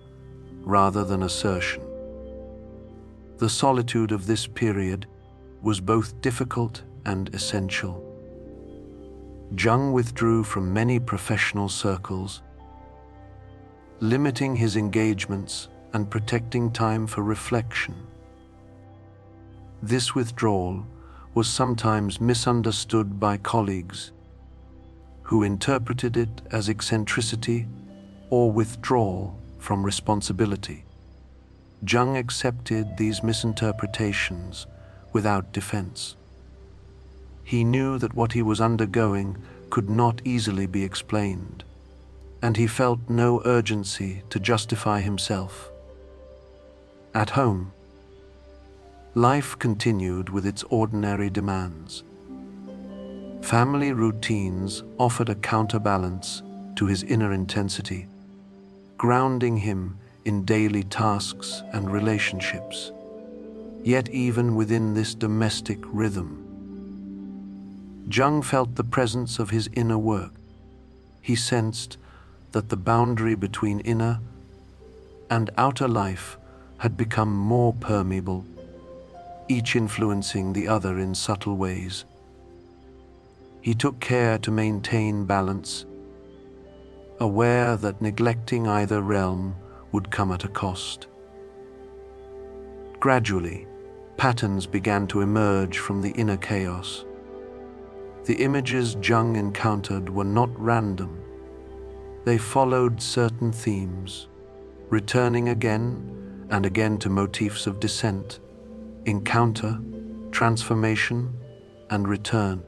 rather than assertion. The solitude of this period was both difficult and essential. Jung withdrew from many professional circles, limiting his engagements and protecting time for reflection. This withdrawal was sometimes misunderstood by colleagues, who interpreted it as eccentricity or withdrawal from responsibility. Jung accepted these misinterpretations without defense. He knew that what he was undergoing could not easily be explained, and he felt no urgency to justify himself. At home, life continued with its ordinary demands. Family routines offered a counterbalance to his inner intensity, grounding him in daily tasks and relationships. Yet even within this domestic rhythm, Jung felt the presence of his inner work. He sensed that the boundary between inner and outer life had become more permeable, each influencing the other in subtle ways. He took care to maintain balance, aware that neglecting either realm would come at a cost. Gradually, patterns began to emerge from the inner chaos. The images Jung encountered were not random. They followed certain themes, returning again and again to motifs of descent, encounter, transformation, and return.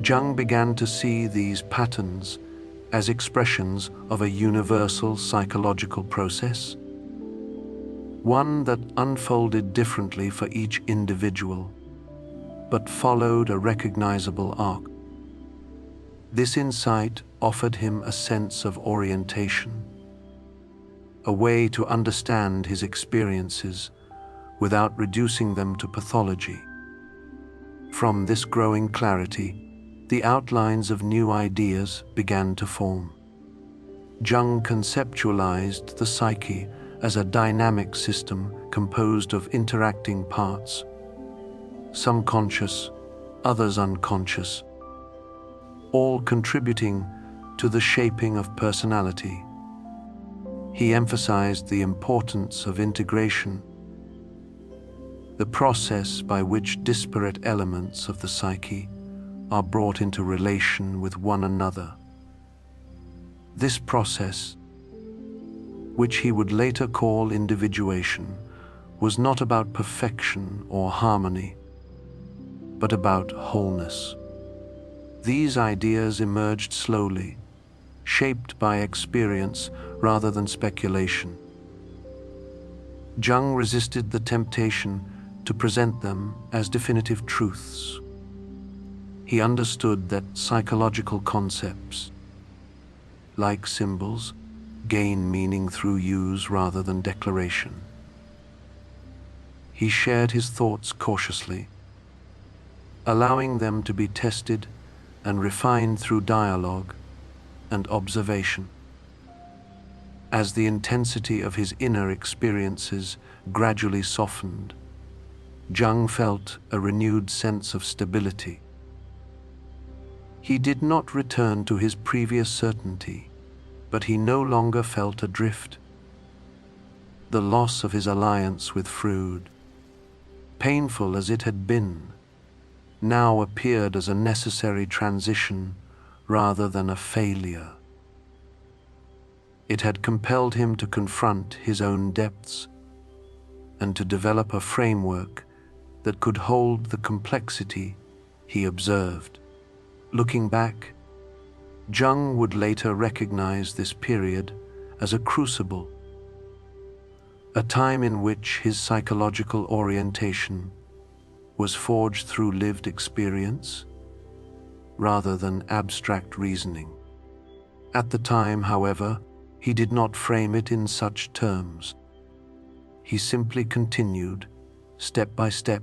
Jung began to see these patterns as expressions of a universal psychological process, one that unfolded differently for each individual, but followed a recognizable arc. This insight offered him a sense of orientation, a way to understand his experiences without reducing them to pathology. From this growing clarity, the outlines of new ideas began to form. Jung conceptualized the psyche as a dynamic system composed of interacting parts, some conscious, others unconscious, all contributing to the shaping of personality. He emphasized the importance of integration, the process by which disparate elements of the psyche are brought into relation with one another. This process, which he would later call individuation, was not about perfection or harmony, but about wholeness. These ideas emerged slowly, shaped by experience rather than speculation. Jung resisted the temptation to present them as definitive truths. He understood that psychological concepts, like symbols, gain meaning through use rather than declaration. He shared his thoughts cautiously, allowing them to be tested and refined through dialogue and observation. As the intensity of his inner experiences gradually softened, Jung felt a renewed sense of stability. He did not return to his previous certainty, but he no longer felt adrift. The loss of his alliance with Freud, painful as it had been, now appeared as a necessary transition rather than a failure. It had compelled him to confront his own depths and to develop a framework that could hold the complexity he observed. Looking back, Jung would later recognize this period as a crucible, a time in which his psychological orientation was forged through lived experience rather than abstract reasoning. At the time, however, he did not frame it in such terms. He simply continued, step by step,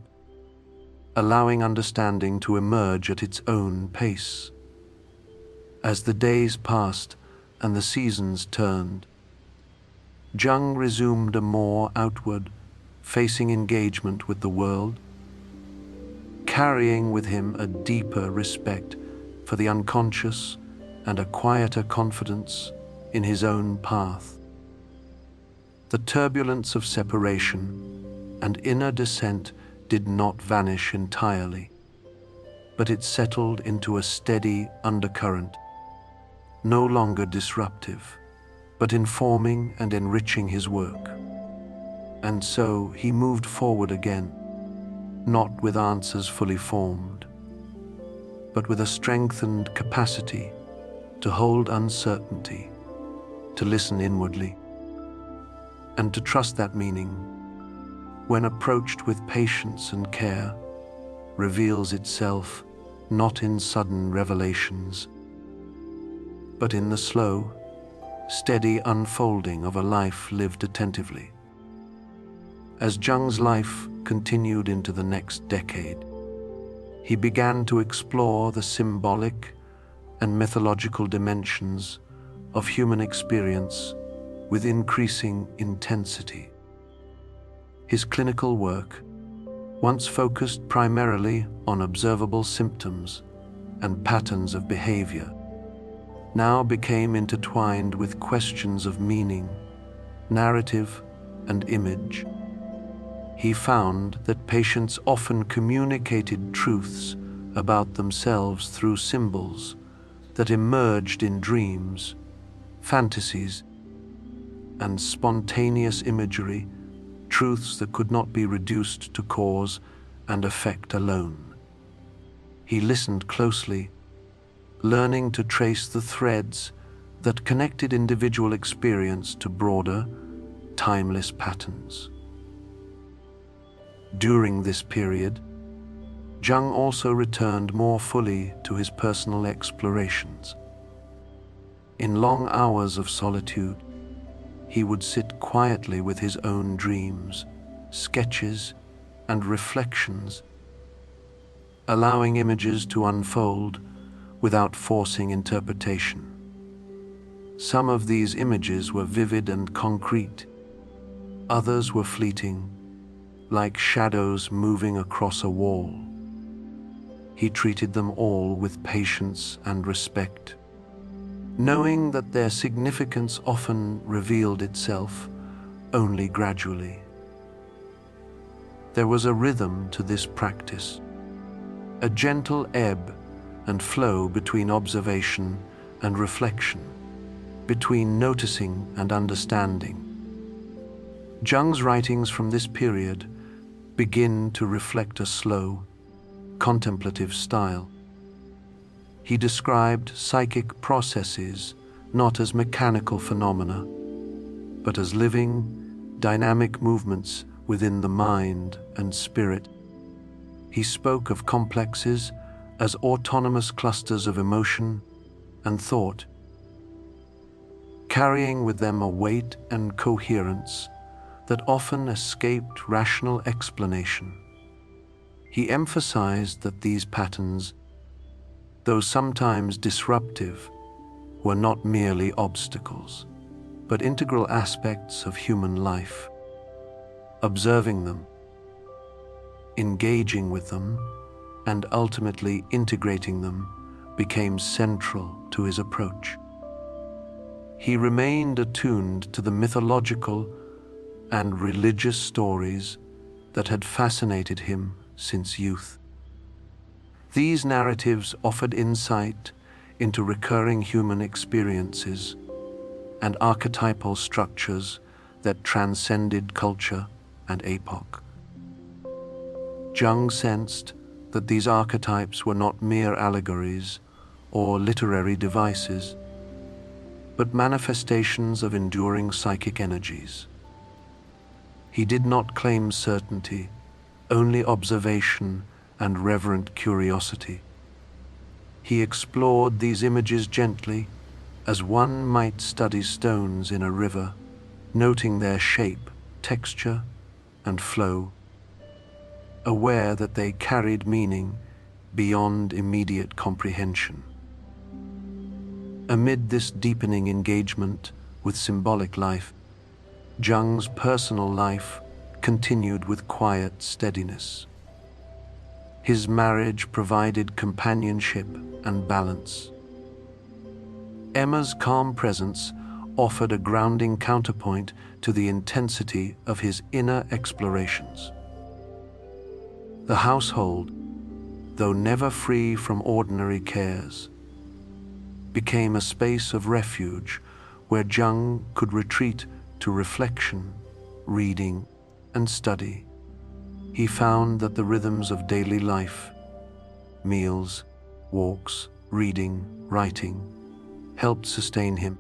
allowing understanding to emerge at its own pace. As the days passed and the seasons turned, Jung resumed a more outward, facing engagement with the world, carrying with him a deeper respect for the unconscious and a quieter confidence in his own path. The turbulence of separation and inner descent did not vanish entirely, but it settled into a steady undercurrent, no longer disruptive, but informing and enriching his work. And so he moved forward again, not with answers fully formed, but with a strengthened capacity to hold uncertainty, to listen inwardly, and to trust that meaning, when approached with patience and care, reveals itself not in sudden revelations, but in the slow, steady unfolding of a life lived attentively. As Jung's life continued into the next decade, he began to explore the symbolic and mythological dimensions of human experience with increasing intensity. His clinical work, once focused primarily on observable symptoms and patterns of behavior, now became intertwined with questions of meaning, narrative, and image. He found that patients often communicated truths about themselves through symbols that emerged in dreams, fantasies, and spontaneous imagery, truths that could not be reduced to cause and effect alone. He listened closely, learning to trace the threads that connected individual experience to broader, timeless patterns. During this period, Jung also returned more fully to his personal explorations. In long hours of solitude, he would sit quietly with his own dreams, sketches, and reflections, allowing images to unfold without forcing interpretation. Some of these images were vivid and concrete. Others were fleeting, like shadows moving across a wall. He treated them all with patience and respect, knowing that their significance often revealed itself only gradually. There was a rhythm to this practice, a gentle ebb and flow between observation and reflection, between noticing and understanding. Jung's writings from this period begin to reflect a slow, contemplative style. He described psychic processes not as mechanical phenomena, but as living, dynamic movements within the mind and spirit. He spoke of complexes as autonomous clusters of emotion and thought, carrying with them a weight and coherence that often escaped rational explanation. He emphasized that these patterns, though sometimes disruptive, were not merely obstacles. but integral aspects of human life. Observing them, engaging with them, and ultimately integrating them became central to his approach. He remained attuned to the mythological and religious stories that had fascinated him since youth. These narratives offered insight into recurring human experiences and archetypal structures that transcended culture and epoch. Jung sensed that these archetypes were not mere allegories or literary devices, but manifestations of enduring psychic energies. He did not claim certainty, only observation and reverent curiosity. He explored these images gently, as one might study stones in a river, noting their shape, texture, and flow, aware that they carried meaning beyond immediate comprehension. Amid this deepening engagement with symbolic life, Jung's personal life continued with quiet steadiness. His marriage provided companionship and balance. Emma's calm presence offered a grounding counterpoint to the intensity of his inner explorations. The household, though never free from ordinary cares, became a space of refuge where Jung could retreat to reflection, reading, and study. He found that the rhythms of daily life, meals, walks, reading, writing, helped sustain him,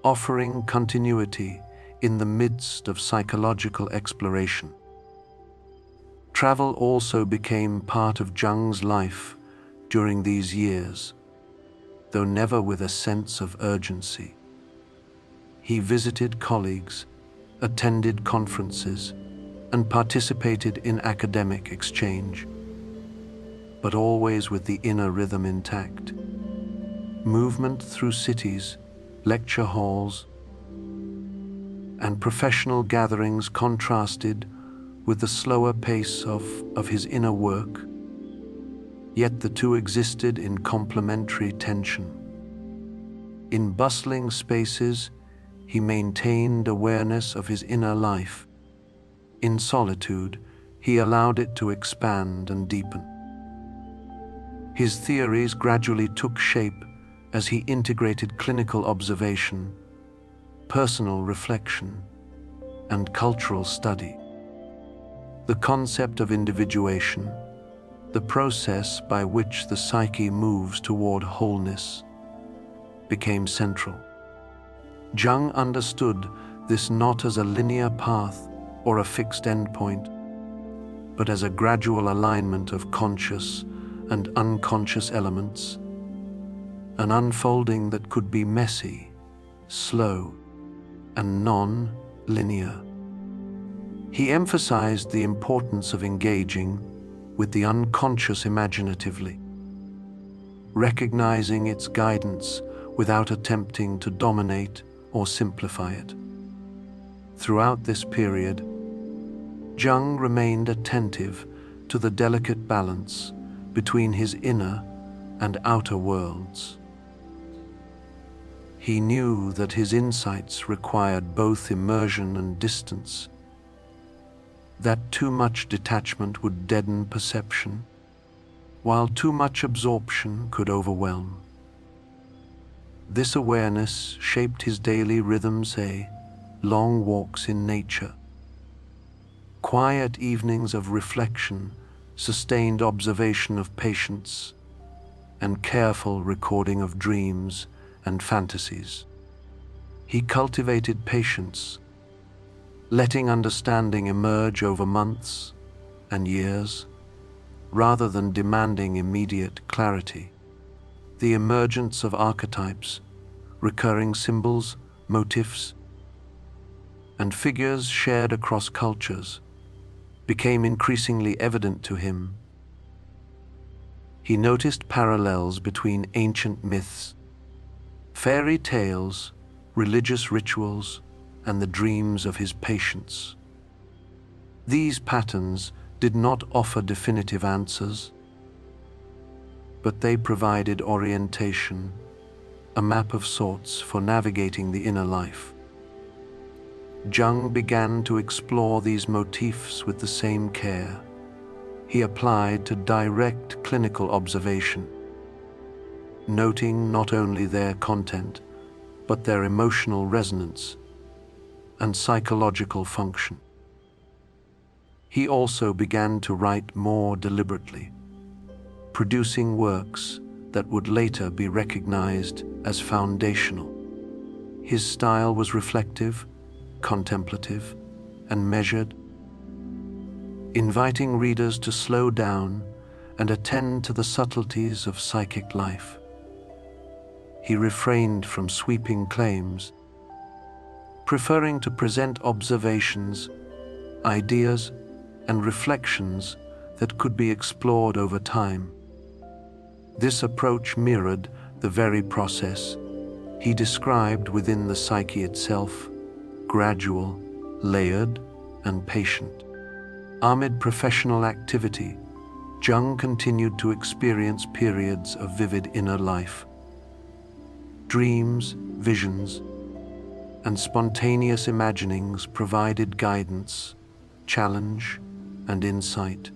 offering continuity in the midst of psychological exploration. Travel also became part of Jung's life during these years, though never with a sense of urgency. He visited colleagues, attended conferences, and participated in academic exchange, but always with the inner rhythm intact. Movement through cities, lecture halls, and professional gatherings contrasted with the slower pace of his inner work, yet the two existed in complementary tension. In bustling spaces, he maintained awareness of his inner life. In solitude, he allowed it to expand and deepen. His theories gradually took shape as he integrated clinical observation, personal reflection, and cultural study. The concept of individuation, the process by which the psyche moves toward wholeness, became central. Jung understood this not as a linear path or a fixed endpoint, but as a gradual alignment of conscious and unconscious elements, an unfolding that could be messy, slow, and non-linear. He emphasized the importance of engaging with the unconscious imaginatively, recognizing its guidance without attempting to dominate or simplify it. Throughout this period, Jung remained attentive to the delicate balance between his inner and outer worlds. He knew that his insights required both immersion and distance, that too much detachment would deaden perception, while too much absorption could overwhelm. This awareness shaped his daily rhythms, long walks in nature, quiet evenings of reflection, sustained observation of patients, and careful recording of dreams and fantasies. He cultivated patience, letting understanding emerge over months and years, rather than demanding immediate clarity. The emergence of archetypes, recurring symbols, motifs, and figures shared across cultures became increasingly evident to him. He noticed parallels between ancient myths, fairy tales, religious rituals, and the dreams of his patients. These patterns did not offer definitive answers, but they provided orientation, a map of sorts for navigating the inner life. Jung began to explore these motifs with the same care he applied to direct clinical observation, noting not only their content, but their emotional resonance and psychological function. He also began to write more deliberately, producing works that would later be recognized as foundational. His style was reflective, contemplative, and measured, inviting readers to slow down and attend to the subtleties of psychic life. He refrained from sweeping claims, preferring to present observations, ideas, and reflections that could be explored over time. This approach mirrored the very process he described within the psyche itself: gradual, layered, and patient. Amid professional activity, Jung continued to experience periods of vivid inner life. Dreams, visions, and spontaneous imaginings provided guidance, challenge, and insight.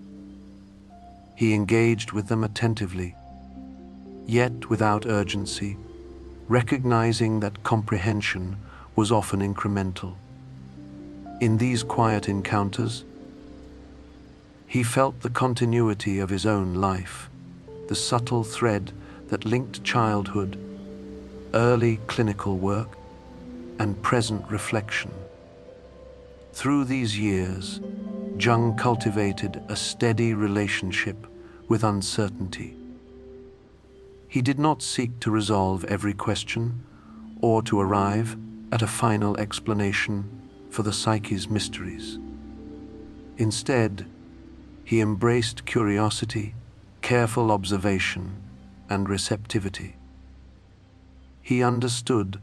He engaged with them attentively, yet without urgency, recognizing that comprehension was often incremental. In these quiet encounters, he felt the continuity of his own life, the subtle thread that linked childhood, early clinical work, and present reflection. Through these years, Jung cultivated a steady relationship with uncertainty. He did not seek to resolve every question or to arrive at a final explanation for the psyche's mysteries. Instead, he embraced curiosity, careful observation, and receptivity. He understood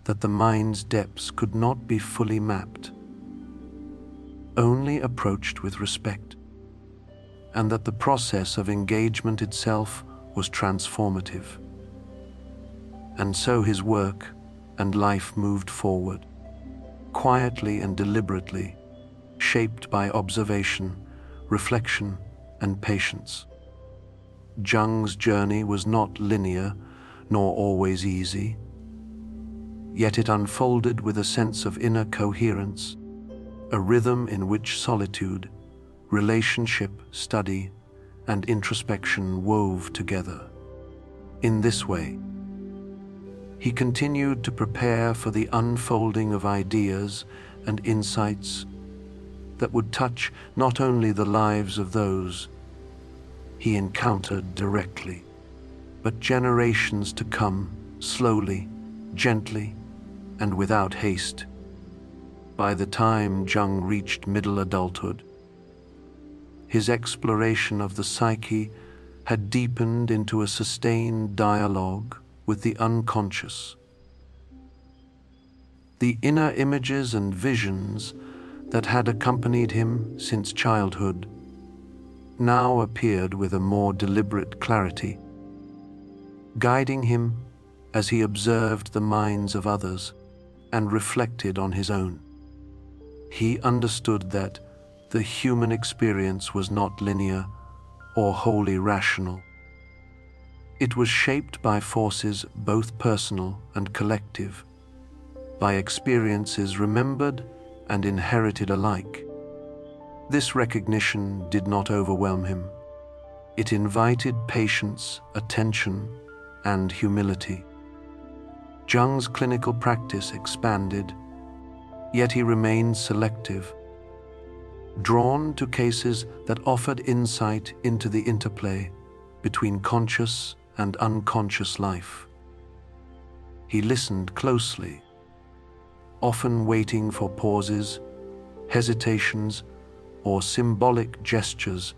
that the mind's depths could not be fully mapped, only approached with respect, and that the process of engagement itself was transformative. And so his work and life moved forward, quietly and deliberately, shaped by observation, reflection, and patience. Jung's journey was not linear nor always easy, yet it unfolded with a sense of inner coherence, a rhythm in which solitude, relationship, study, and introspection wove together. In this way, he continued to prepare for the unfolding of ideas and insights that would touch not only the lives of those he encountered directly, but generations to come, slowly, gently, and without haste. By the time Jung reached middle adulthood, his exploration of the psyche had deepened into a sustained dialogue with the unconscious. The inner images and visions that had accompanied him since childhood now appeared with a more deliberate clarity, guiding him as he observed the minds of others and reflected on his own. He understood that the human experience was not linear or wholly rational. It was shaped by forces both personal and collective, by experiences remembered and inherited alike. This recognition did not overwhelm him. It invited patience, attention, and humility. Jung's clinical practice expanded, yet he remained selective, drawn to cases that offered insight into the interplay between conscious and unconscious life. He listened closely, often waiting for pauses, hesitations, or symbolic gestures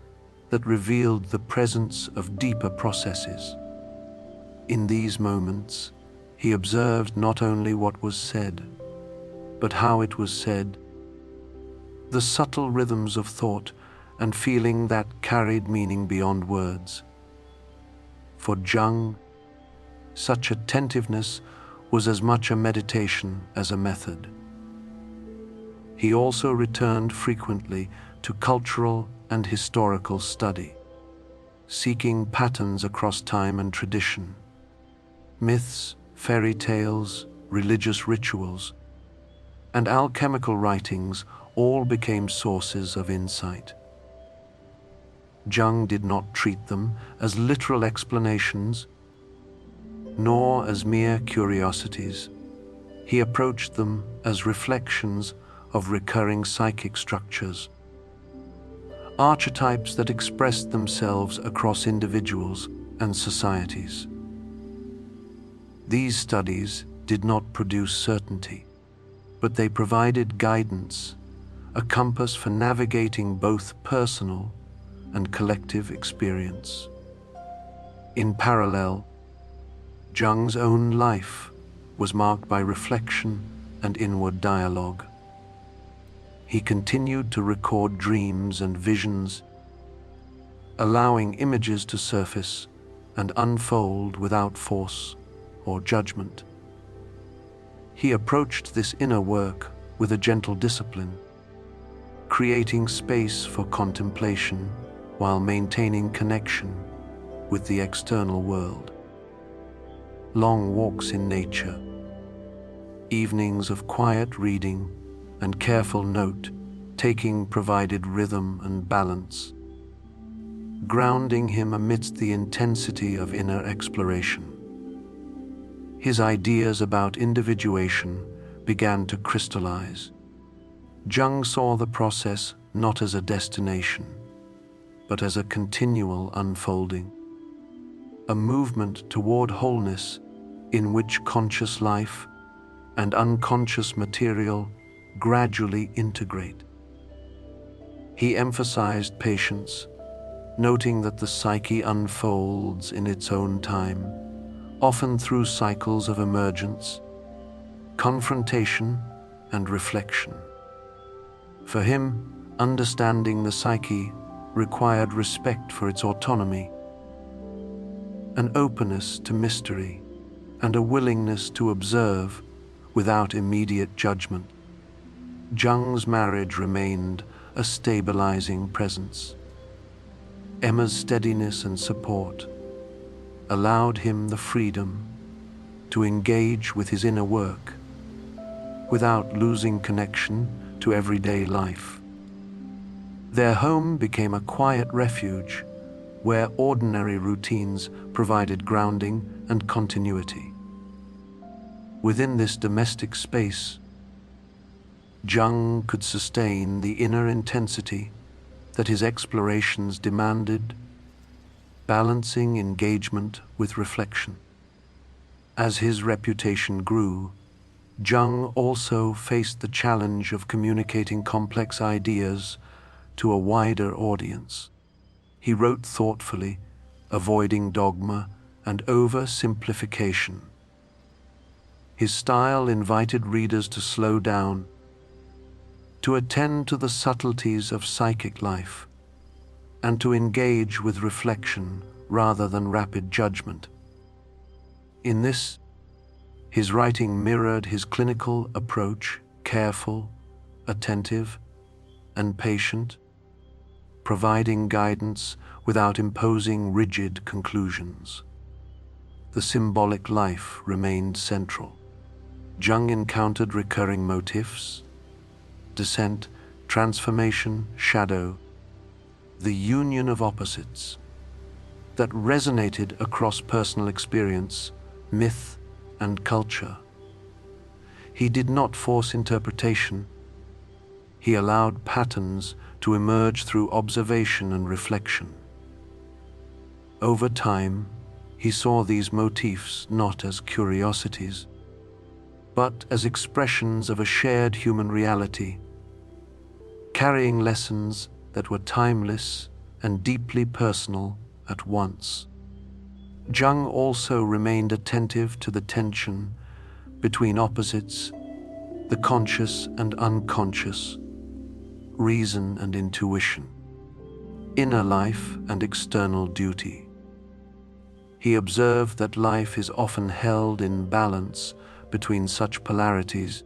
that revealed the presence of deeper processes. In these moments, He observed not only what was said, but how it was said, the subtle rhythms of thought and feeling that carried meaning beyond words. For Jung, such attentiveness was as much a meditation as a method. He also returned frequently to cultural and historical study, seeking patterns across time and tradition. Myths, fairy tales, religious rituals, and alchemical writings all became sources of insight. Jung did not treat them as literal explanations, nor as mere curiosities. He approached them as reflections of recurring psychic structures, archetypes that expressed themselves across individuals and societies. These studies did not produce certainty, but they provided guidance, a compass for navigating both personal and collective experience. In parallel, Jung's own life was marked by reflection and inward dialogue. He continued to record dreams and visions, allowing images to surface and unfold without force or judgment. He approached this inner work with a gentle discipline, creating space for contemplation while maintaining connection with the external world. Long walks in nature, evenings of quiet reading and careful note-taking provided rhythm and balance, grounding him amidst the intensity of inner exploration. His ideas about individuation began to crystallize. Jung saw the process not as a destination, but as a continual unfolding, a movement toward wholeness in which conscious life and unconscious material gradually integrate. He emphasized patience, noting that the psyche unfolds in its own time, often through cycles of emergence, confrontation, and reflection. For him, understanding the psyche required respect for its autonomy, an openness to mystery, and a willingness to observe without immediate judgment. Jung's marriage remained a stabilizing presence. Emma's steadiness and support allowed him the freedom to engage with his inner work without losing connection to everyday life. Their home became a quiet refuge where ordinary routines provided grounding and continuity. Within this domestic space, Jung could sustain the inner intensity that his explorations demanded, balancing engagement with reflection. As his reputation grew, Jung also faced the challenge of communicating complex ideas to a wider audience. He wrote thoughtfully, avoiding dogma and oversimplification. His style invited readers to slow down, to attend to the subtleties of psychic life, and to engage with reflection rather than rapid judgment. In this, his writing mirrored his clinical approach, careful, attentive, and patient, providing guidance without imposing rigid conclusions. The symbolic life remained central. Jung encountered recurring motifs: descent, transformation, shadow, the union of opposites that resonated across personal experience, myth, and culture. He did not force interpretation. He allowed patterns to emerge through observation and reflection. Over time, he saw these motifs not as curiosities, but as expressions of a shared human reality, carrying lessons that were timeless and deeply personal at once. Jung also remained attentive to the tension between opposites, the conscious and unconscious, reason and intuition, inner life and external duty. He observed that life is often held in balance between such polarities,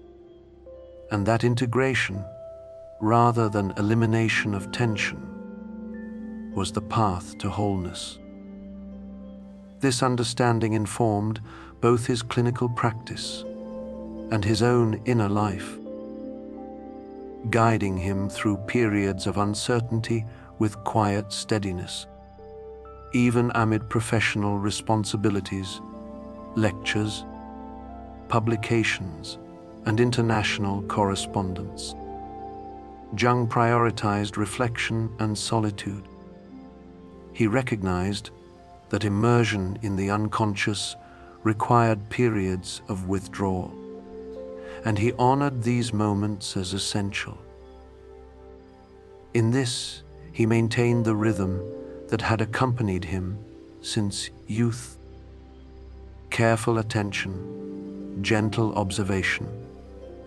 and that integration, rather than elimination of tension, was the path to wholeness. This understanding informed both his clinical practice and his own inner life, guiding him through periods of uncertainty with quiet steadiness, even amid professional responsibilities, lectures, publications, and international correspondence. Jung prioritized reflection and solitude. He recognized that immersion in the unconscious required periods of withdrawal, and he honored these moments as essential. In this, he maintained the rhythm that had accompanied him since youth: careful attention, gentle observation,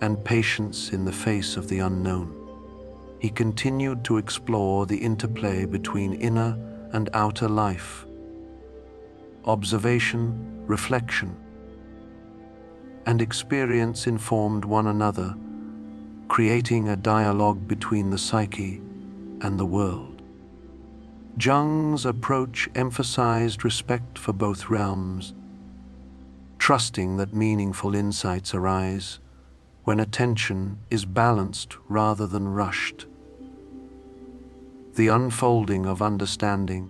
and patience in the face of the unknown. He continued to explore the interplay between inner and outer life. Observation, reflection, and experience informed one another, creating a dialogue between the psyche and the world. Jung's approach emphasized respect for both realms, trusting that meaningful insights arise when attention is balanced rather than rushed. The unfolding of understanding,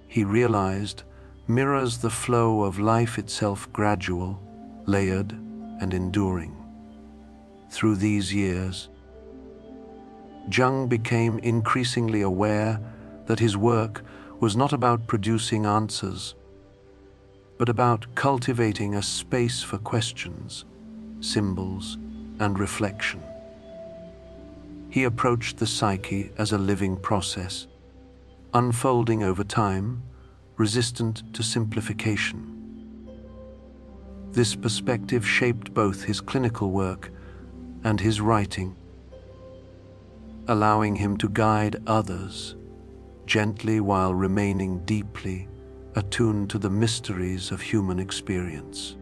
he realized, mirrors the flow of life itself, gradual, layered, and enduring. Through these years, Jung became increasingly aware that his work was not about producing answers, but about cultivating a space for questions, symbols, and reflection. He approached the psyche as a living process, unfolding over time, resistant to simplification. This perspective shaped both his clinical work and his writing, allowing him to guide others gently while remaining deeply attuned to the mysteries of human experience.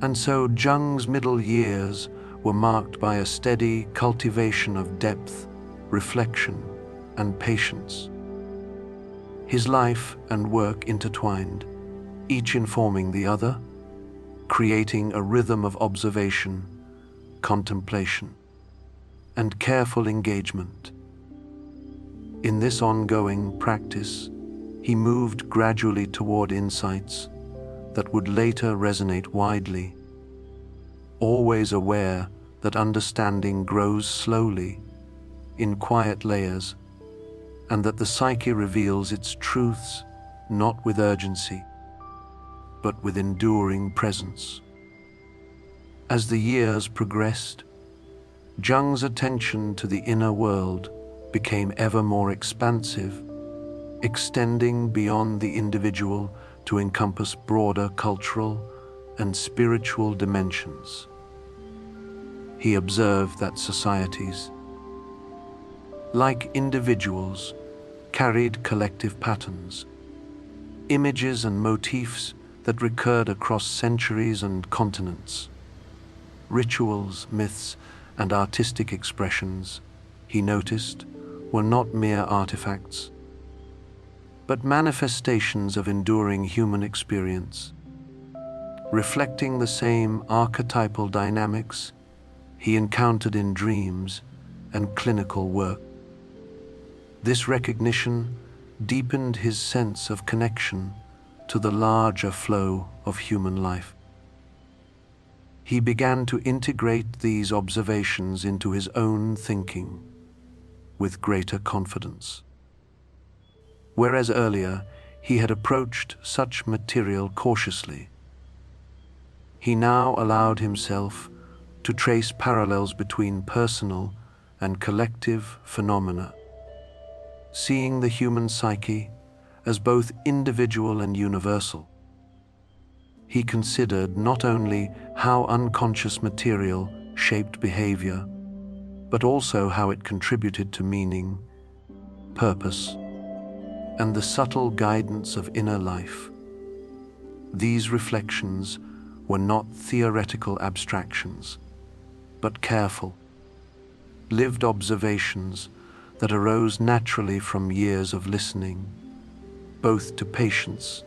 And so Jung's middle years were marked by a steady cultivation of depth, reflection, and patience. His life and work intertwined, each informing the other, creating a rhythm of observation, contemplation, and careful engagement. In this ongoing practice, he moved gradually toward insights that would later resonate widely, always aware that understanding grows slowly, in quiet layers, and that the psyche reveals its truths not with urgency, but with enduring presence. As the years progressed, Jung's attention to the inner world became ever more expansive, extending beyond the individual to encompass broader cultural and spiritual dimensions. He observed that societies, like individuals, carried collective patterns, images and motifs that recurred across centuries and continents. Rituals, myths, and artistic expressions, he noticed, were not mere artifacts, but manifestations of enduring human experience, reflecting the same archetypal dynamics he encountered in dreams and clinical work. This recognition deepened his sense of connection to the larger flow of human life. He began to integrate these observations into his own thinking with greater confidence. Whereas earlier he had approached such material cautiously, he now allowed himself to trace parallels between personal and collective phenomena, seeing the human psyche as both individual and universal. He considered not only how unconscious material shaped behavior, but also how it contributed to meaning, purpose, and the subtle guidance of inner life. These reflections were not theoretical abstractions, but careful, lived observations that arose naturally from years of listening, both to patients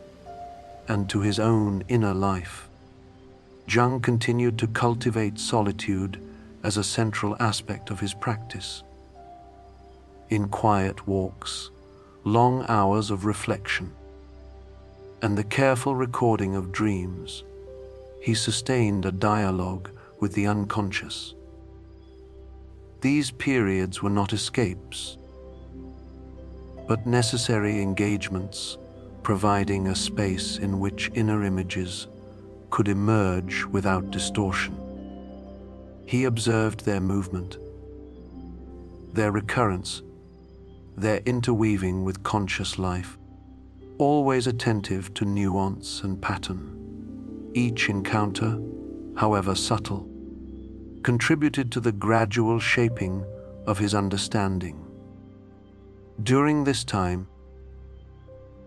and to his own inner life. Jung continued to cultivate solitude as a central aspect of his practice. In quiet walks, long hours of reflection, and the careful recording of dreams, he sustained a dialogue with the unconscious. These periods were not escapes, but necessary engagements, providing a space in which inner images could emerge without distortion. He observed their movement, their recurrence, their interweaving with conscious life, always attentive to nuance and pattern. Each encounter, however subtle, contributed to the gradual shaping of his understanding. During this time,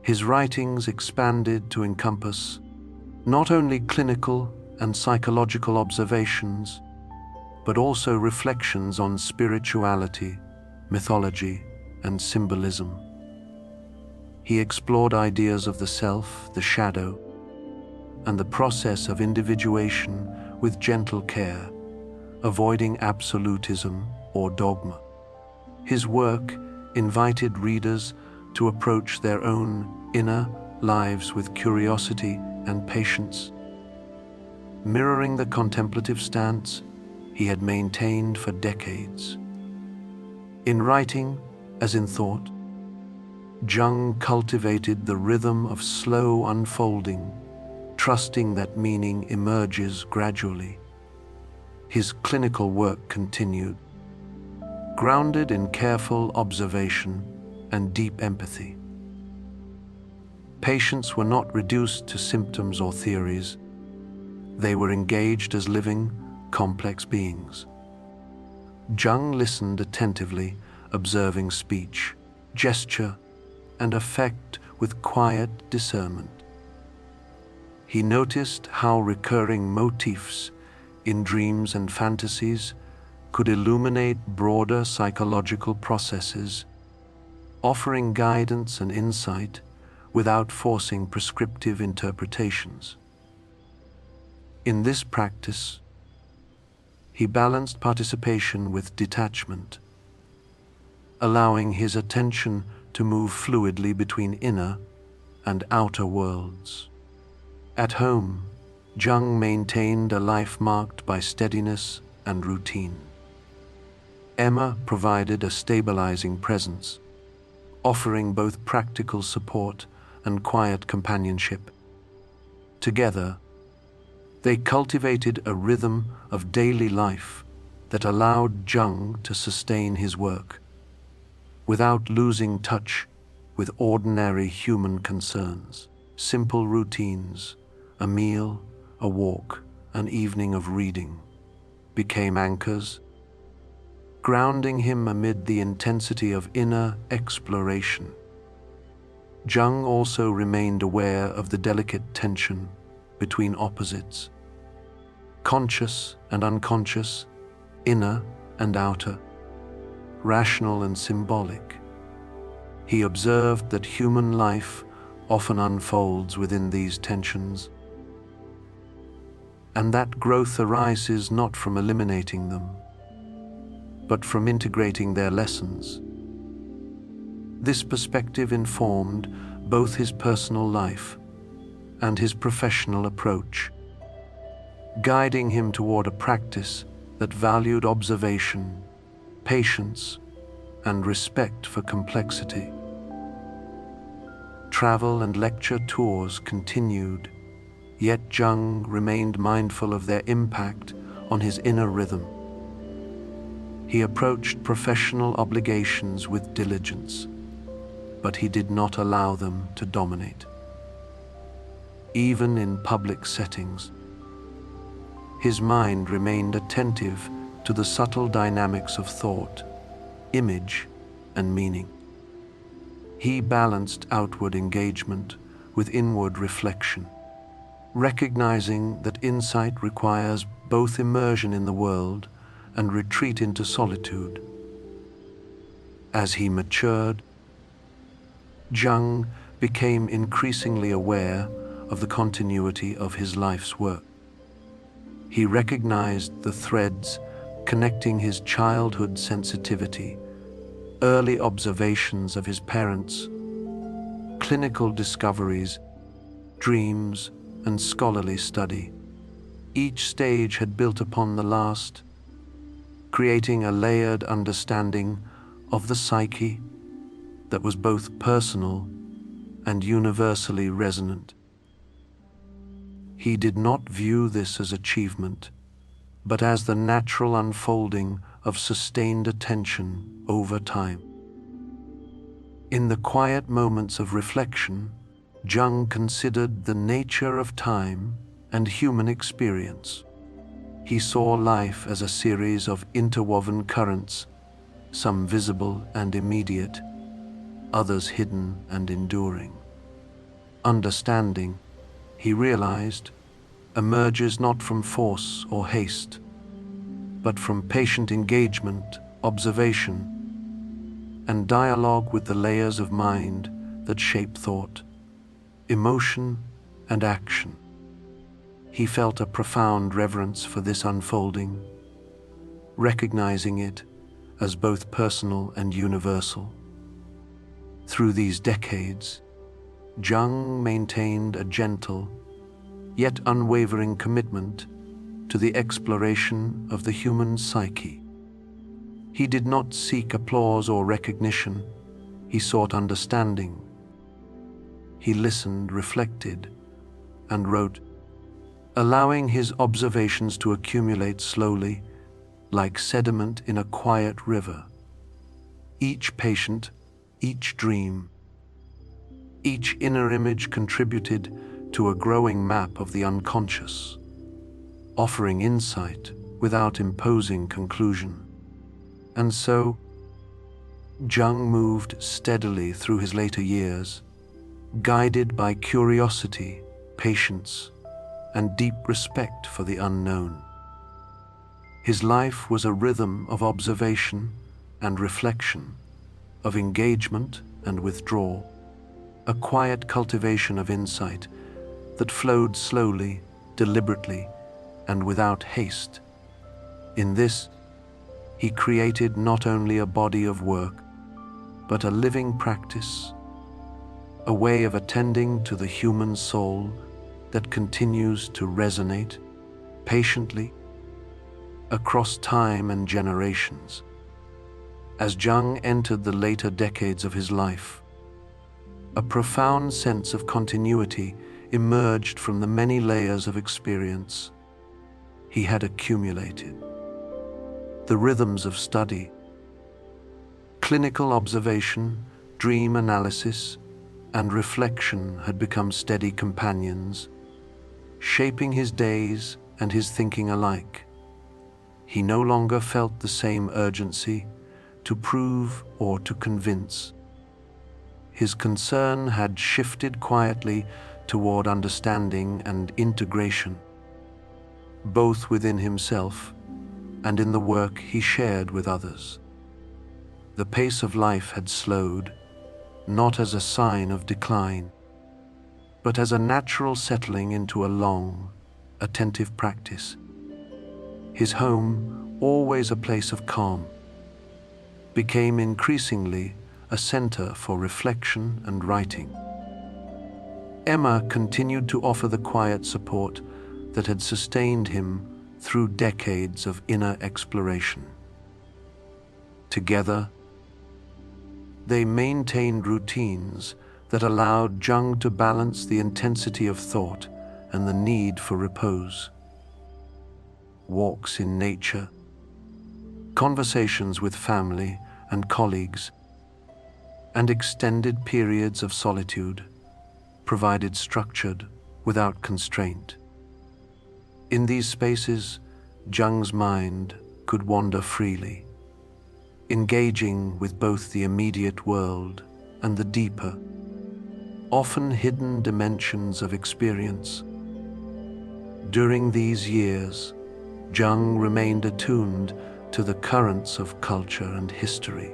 his writings expanded to encompass not only clinical and psychological observations, but also reflections on spirituality, mythology, and symbolism. He explored ideas of the self, the shadow, and the process of individuation with gentle care, avoiding absolutism or dogma. His work invited readers to approach their own inner lives with curiosity and patience, mirroring the contemplative stance he had maintained for decades. In writing, as in thought, Jung cultivated the rhythm of slow unfolding, trusting that meaning emerges gradually. His clinical work continued, grounded in careful observation and deep empathy. Patients were not reduced to symptoms or theories. They were engaged as living, complex beings. Jung listened attentively, observing speech, gesture, and affect with quiet discernment. He noticed how recurring motifs in dreams and fantasies could illuminate broader psychological processes, offering guidance and insight without forcing prescriptive interpretations. In this practice, he balanced participation with detachment, allowing his attention to move fluidly between inner and outer worlds. At home, Jung maintained a life marked by steadiness and routine. Emma provided a stabilizing presence, offering both practical support and quiet companionship. Together, they cultivated a rhythm of daily life that allowed Jung to sustain his work without losing touch with ordinary human concerns. Simple routines, a meal, a walk, an evening of reading, became anchors, grounding him amid the intensity of inner exploration. Jung also remained aware of the delicate tension between opposites, conscious and unconscious, inner and outer, rational and symbolic. He observed that human life often unfolds within these tensions, and that growth arises not from eliminating them, but from integrating their lessons. This perspective informed both his personal life and his professional approach, guiding him toward a practice that valued observation, patience, and respect for complexity. Travel and lecture tours continued, yet Jung remained mindful of their impact on his inner rhythm. He approached professional obligations with diligence, but he did not allow them to dominate. Even in public settings, his mind remained attentive to the subtle dynamics of thought, image, and meaning. He balanced outward engagement with inward reflection, recognizing that insight requires both immersion in the world and retreat into solitude. As he matured, Jung became increasingly aware of the continuity of his life's work. He recognized the threads connecting his childhood sensitivity, early observations of his parents, clinical discoveries, dreams, and scholarly study. Each stage had built upon the last, creating a layered understanding of the psyche that was both personal and universally resonant. He did not view this as achievement, but as the natural unfolding of sustained attention over time. In the quiet moments of reflection, Jung considered the nature of time and human experience. He saw life as a series of interwoven currents, some visible and immediate, others hidden and enduring. Understanding, he realized, emerges not from force or haste, but from patient engagement, observation, and dialogue with the layers of mind that shape thought, emotion, and action. He felt a profound reverence for this unfolding, recognizing it as both personal and universal. Through these decades, Jung maintained a gentle, yet unwavering commitment to the exploration of the human psyche. He did not seek applause or recognition, he sought understanding. He listened, reflected, and wrote, allowing his observations to accumulate slowly, like sediment in a quiet river. Each patient, each dream, each inner image contributed to a growing map of the unconscious, offering insight without imposing conclusion. And so, Jung moved steadily through his later years, guided by curiosity, patience, and deep respect for the unknown. His life was a rhythm of observation and reflection, of engagement and withdrawal, a quiet cultivation of insight that flowed slowly, deliberately, and without haste. In this, he created not only a body of work, but a living practice, a way of attending to the human soul that continues to resonate patiently across time and generations. As Jung entered the later decades of his life, a profound sense of continuity emerged from the many layers of experience he had accumulated. The rhythms of study, clinical observation, dream analysis, and reflection had become steady companions, shaping his days and his thinking alike. He no longer felt the same urgency to prove or to convince. His concern had shifted quietly toward understanding and integration, both within himself and in the work he shared with others. The pace of life had slowed, not as a sign of decline, but as a natural settling into a long, attentive practice. His home, always a place of calm, became increasingly a center for reflection and writing. Emma continued to offer the quiet support that had sustained him through decades of inner exploration. Together, they maintained routines that allowed Jung to balance the intensity of thought and the need for repose. Walks in nature, conversations with family and colleagues, and extended periods of solitude, provided structured without constraint. In these spaces, Jung's mind could wander freely, engaging with both the immediate world and the deeper, often hidden dimensions of experience. During these years, Jung remained attuned to the currents of culture and history,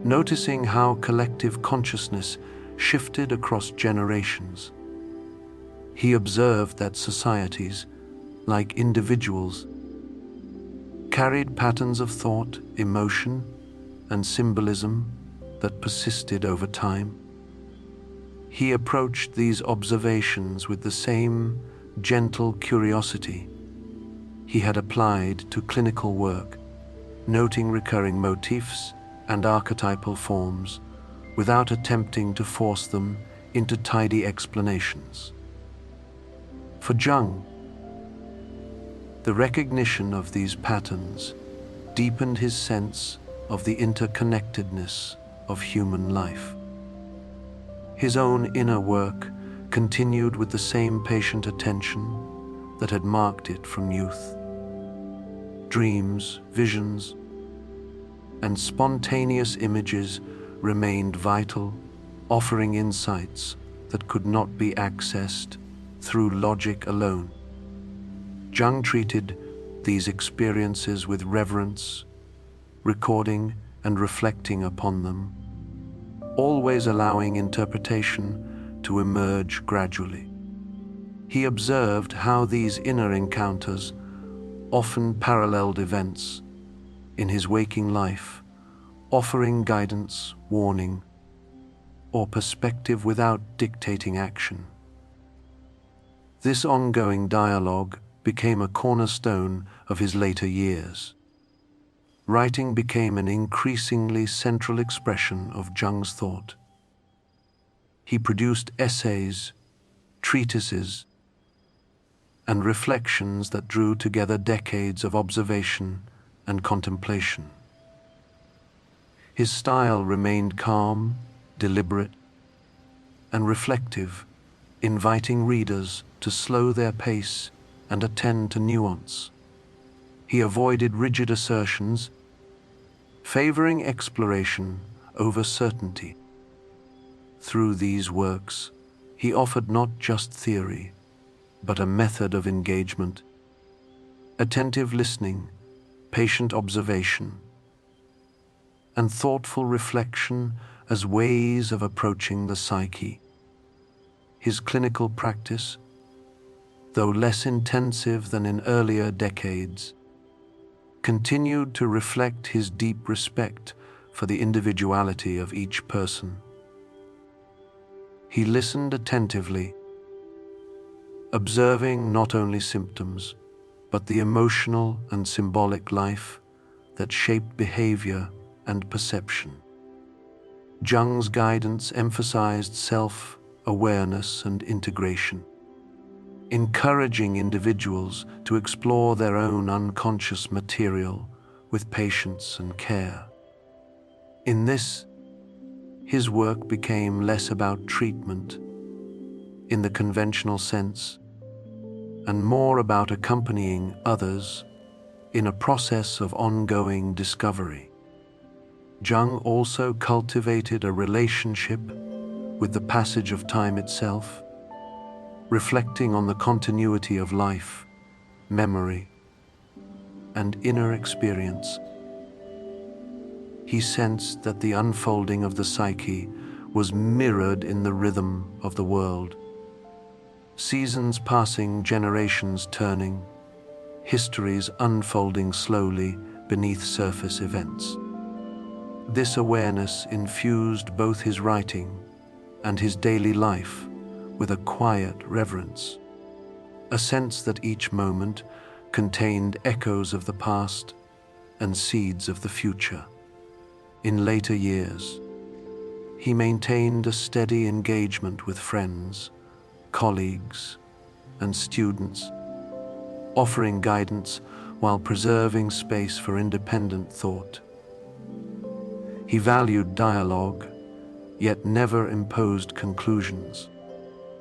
noticing how collective consciousness shifted across generations. He observed that societies, like individuals, carried patterns of thought, emotion, and symbolism that persisted over time. He approached these observations with the same gentle curiosity he had applied to clinical work, noting recurring motifs and archetypal forms without attempting to force them into tidy explanations. For Jung, the recognition of these patterns deepened his sense of the interconnectedness of human life. His own inner work continued with the same patient attention that had marked it from youth. Dreams, visions, and spontaneous images remained vital, offering insights that could not be accessed through logic alone. Jung treated these experiences with reverence, recording and reflecting upon them, always allowing interpretation to emerge gradually. He observed how these inner encounters often paralleled events in his waking life, offering guidance, warning, or perspective without dictating action. This ongoing dialogue became a cornerstone of his later years. Writing became an increasingly central expression of Jung's thought. He produced essays, treatises, and reflections that drew together decades of observation and contemplation. His style remained calm, deliberate, and reflective, inviting readers to slow their pace and attend to nuance. He avoided rigid assertions, favoring exploration over certainty. Through these works, he offered not just theory, but a method of engagement, attentive listening, patient observation, and thoughtful reflection as ways of approaching the psyche. His clinical practice, though less intensive than in earlier decades, continued to reflect his deep respect for the individuality of each person. He listened attentively, observing not only symptoms, but the emotional and symbolic life that shaped behavior and perception. Jung's guidance emphasized self-awareness and integration, encouraging individuals to explore their own unconscious material with patience and care. In this, his work became less about treatment in the conventional sense and more about accompanying others in a process of ongoing discovery. Jung also cultivated a relationship with the passage of time itself, reflecting on the continuity of life, memory, and inner experience. He sensed that the unfolding of the psyche was mirrored in the rhythm of the world. Seasons passing, generations turning, histories unfolding slowly beneath surface events. This awareness infused both his writing and his daily life with a quiet reverence, a sense that each moment contained echoes of the past and seeds of the future. In later years, he maintained a steady engagement with friends, colleagues, and students, offering guidance while preserving space for independent thought. He valued dialogue, yet never imposed conclusions.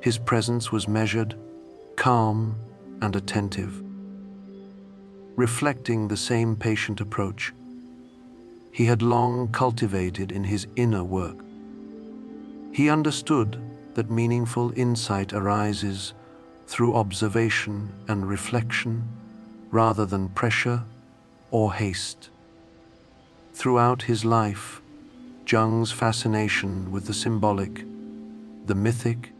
His presence was measured, calm, and attentive, reflecting the same patient approach he had long cultivated in his inner work. He understood that meaningful insight arises through observation and reflection rather than pressure or haste. Throughout his life, Jung's fascination with the symbolic, the mythic,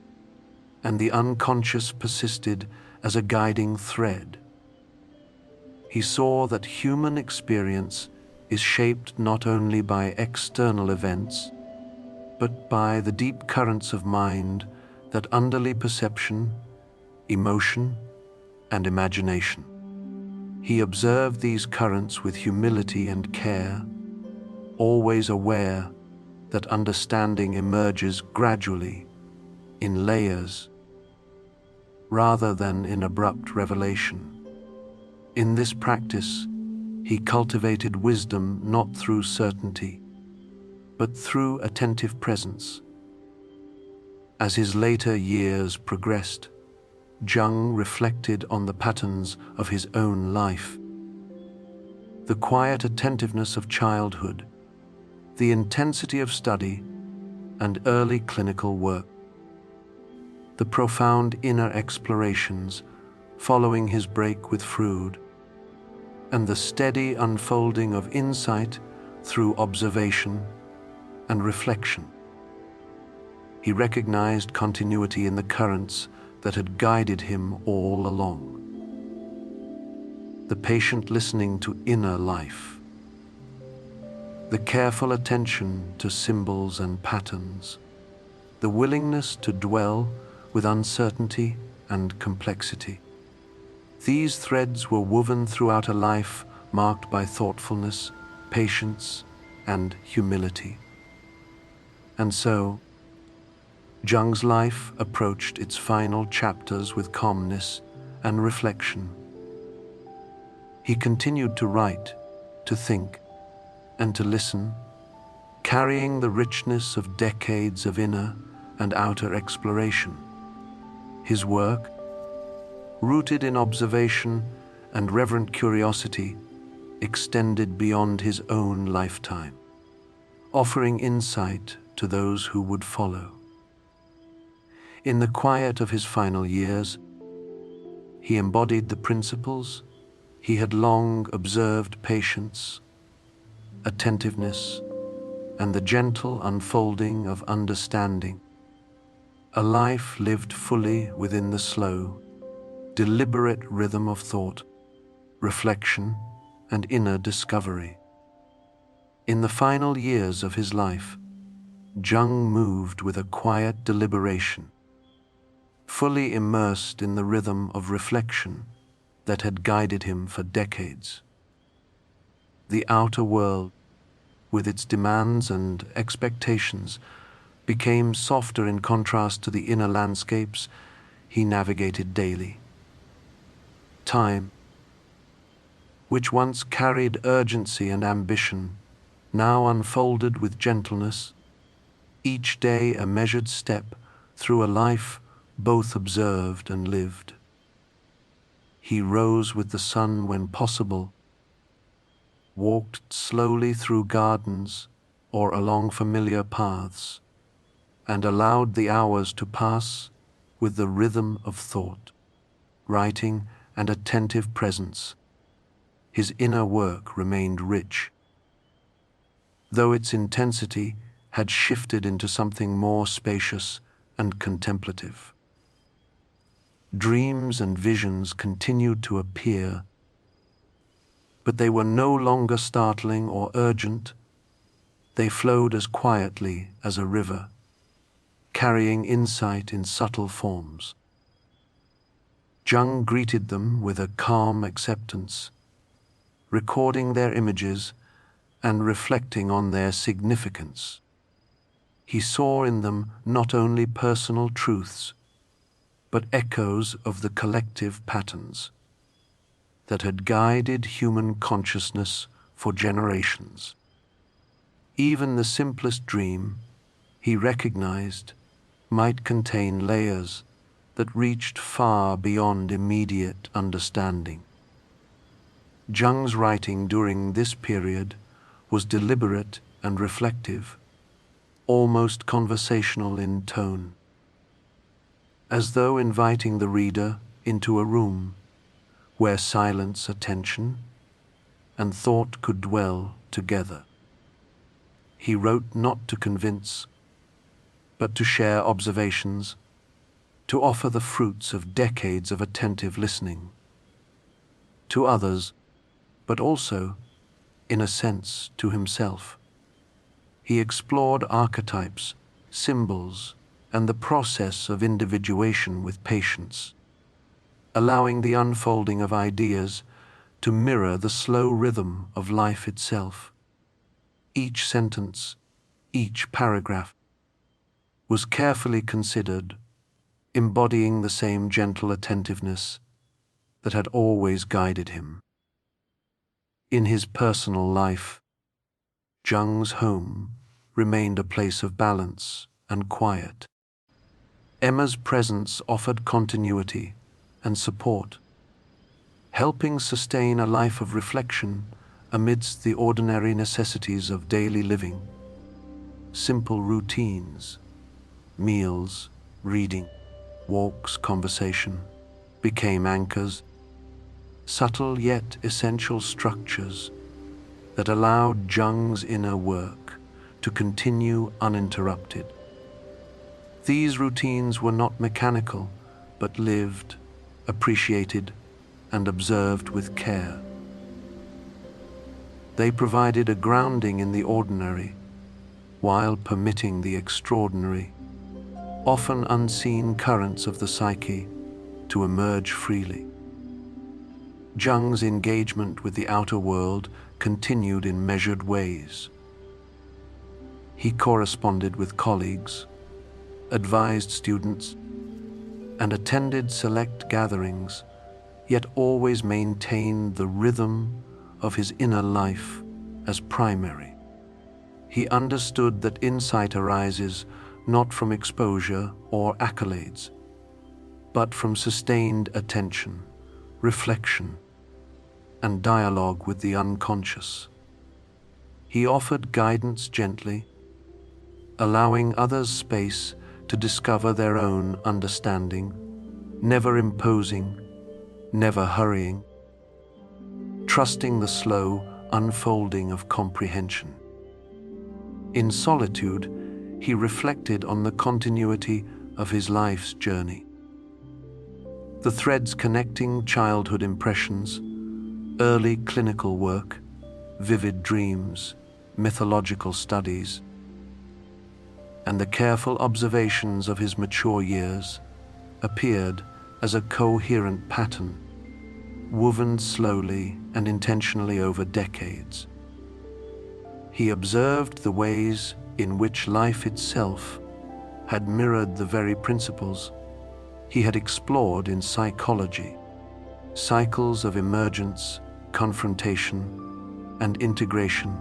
and the unconscious persisted as a guiding thread. He saw that human experience is shaped not only by external events, but by the deep currents of mind that underlie perception, emotion, and imagination. He observed these currents with humility and care, always aware that understanding emerges gradually, in layers, rather than in abrupt revelation. In this practice, he cultivated wisdom not through certainty, but through attentive presence. As his later years progressed, Jung reflected on the patterns of his own life. The quiet attentiveness of childhood, the intensity of study, and early clinical work, the profound inner explorations following his break with Freud, and the steady unfolding of insight through observation and reflection. He recognized continuity in the currents that had guided him all along. The patient listening to inner life, the careful attention to symbols and patterns, the willingness to dwell with uncertainty and complexity. These threads were woven throughout a life marked by thoughtfulness, patience, and humility. And so, Jung's life approached its final chapters with calmness and reflection. He continued to write, to think, and to listen, carrying the richness of decades of inner and outer exploration. His work, rooted in observation and reverent curiosity, extended beyond his own lifetime, offering insight to those who would follow. In the quiet of his final years, he embodied the principles he had long observed: patience, attentiveness, and the gentle unfolding of understanding. A life lived fully within the slow, deliberate rhythm of thought, reflection, and inner discovery. In the final years of his life, Jung moved with a quiet deliberation, fully immersed in the rhythm of reflection that had guided him for decades. The outer world, with its demands and expectations, became softer in contrast to the inner landscapes he navigated daily. Time, which once carried urgency and ambition, now unfolded with gentleness, each day a measured step through a life both observed and lived. He rose with the sun when possible, walked slowly through gardens or along familiar paths, and allowed the hours to pass with the rhythm of thought, writing, and attentive presence. His inner work remained rich, though its intensity had shifted into something more spacious and contemplative. Dreams and visions continued to appear, but they were no longer startling or urgent. They flowed as quietly as a river, carrying insight in subtle forms. Jung greeted them with a calm acceptance, recording their images and reflecting on their significance. He saw in them not only personal truths, but echoes of the collective patterns that had guided human consciousness for generations. Even the simplest dream, he recognized, might contain layers that reached far beyond immediate understanding. Jung's writing during this period was deliberate and reflective, almost conversational in tone, as though inviting the reader into a room where silence, attention, and thought could dwell together. He wrote not to convince, but to share observations, to offer the fruits of decades of attentive listening to others, but also, in a sense, to himself. He explored archetypes, symbols, and the process of individuation with patience, allowing the unfolding of ideas to mirror the slow rhythm of life itself. Each sentence, each paragraph, was carefully considered, embodying the same gentle attentiveness that had always guided him. In his personal life, Jung's home remained a place of balance and quiet. Emma's presence offered continuity and support, helping sustain a life of reflection amidst the ordinary necessities of daily living. Simple routines, meals, reading, walks, conversation, became anchors, subtle yet essential structures that allowed Jung's inner work to continue uninterrupted. These routines were not mechanical, but lived, appreciated, and observed with care. They provided a grounding in the ordinary, while permitting the extraordinary, often unseen currents of the psyche to emerge freely. Jung's engagement with the outer world continued in measured ways. He corresponded with colleagues, advised students, and attended select gatherings, yet always maintained the rhythm of his inner life as primary. He understood that insight arises not from exposure or accolades, but from sustained attention, reflection, and dialogue with the unconscious. He offered guidance gently, allowing others space to discover their own understanding, never imposing, never hurrying, trusting the slow unfolding of comprehension. In solitude, he reflected on the continuity of his life's journey. The threads connecting childhood impressions, early clinical work, vivid dreams, mythological studies, and the careful observations of his mature years appeared as a coherent pattern, woven slowly and intentionally over decades. He observed the ways in which life itself had mirrored the very principles he had explored in psychology, cycles of emergence, confrontation, and integration,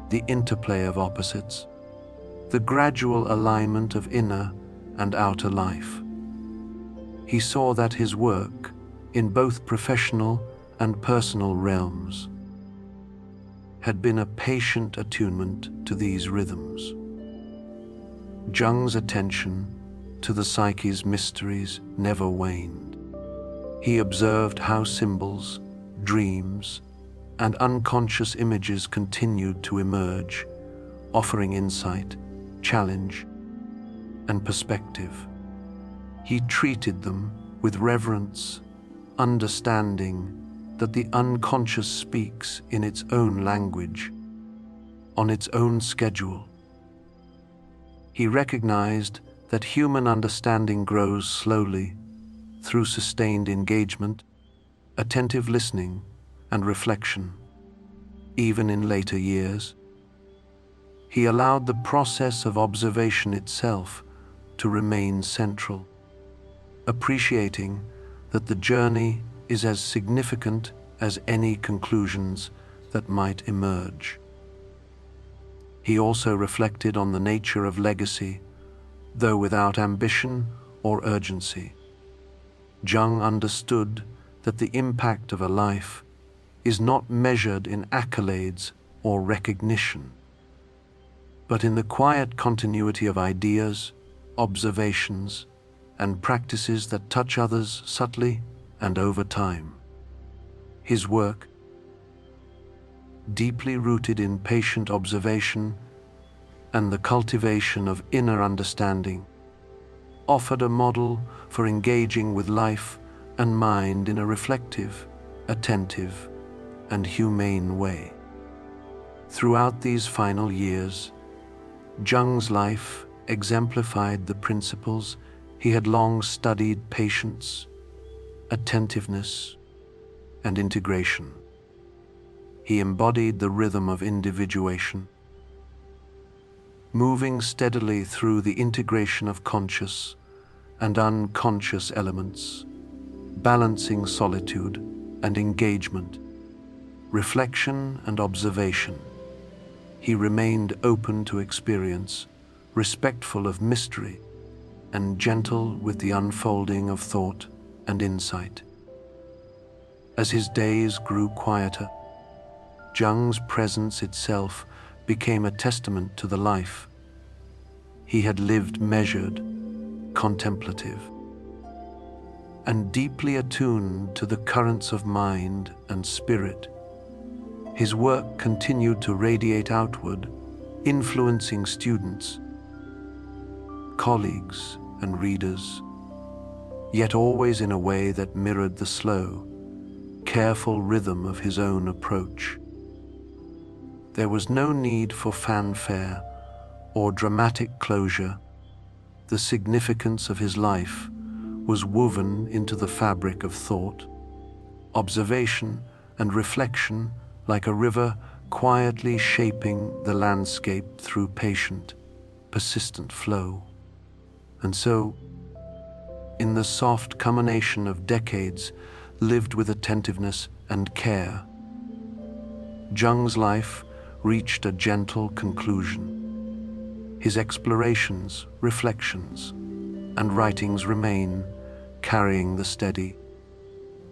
the interplay of opposites, the gradual alignment of inner and outer life. He saw that his work, in both professional and personal realms, had been a patient attunement to these rhythms. Jung's attention to the psyche's mysteries never waned. He observed how symbols, dreams, and unconscious images continued to emerge, offering insight, challenge, and perspective. He treated them with reverence, understanding that the unconscious speaks in its own language, on its own schedule. He recognized that human understanding grows slowly through sustained engagement, attentive listening, and reflection. Even in later years, he allowed the process of observation itself to remain central, appreciating that the journey is as significant as any conclusions that might emerge. He also reflected on the nature of legacy, though without ambition or urgency. Jung understood that the impact of a life is not measured in accolades or recognition, but in the quiet continuity of ideas, observations, and practices that touch others subtly and over time. His work, deeply rooted in patient observation and the cultivation of inner understanding, offered a model for engaging with life and mind in a reflective, attentive, and humane way. Throughout these final years, Jung's life exemplified the principles he had long studied: patience, attentiveness, and integration. He embodied the rhythm of individuation, moving steadily through the integration of conscious and unconscious elements, balancing solitude and engagement, reflection and observation. He remained open to experience, respectful of mystery, and gentle with the unfolding of thought and insight. As his days grew quieter, Jung's presence itself became a testament to the life he had lived: measured, contemplative, and deeply attuned to the currents of mind and spirit. His work continued to radiate outward, influencing students, colleagues, and readers, yet always in a way that mirrored the slow, careful rhythm of his own approach. There was no need for fanfare or dramatic closure. The significance of his life was woven into the fabric of thought, observation, and reflection, like a river quietly shaping the landscape through patient, persistent flow. And so, in the soft culmination of decades lived with attentiveness and care, Jung's life reached a gentle conclusion. His explorations, reflections, and writings remain, carrying the steady,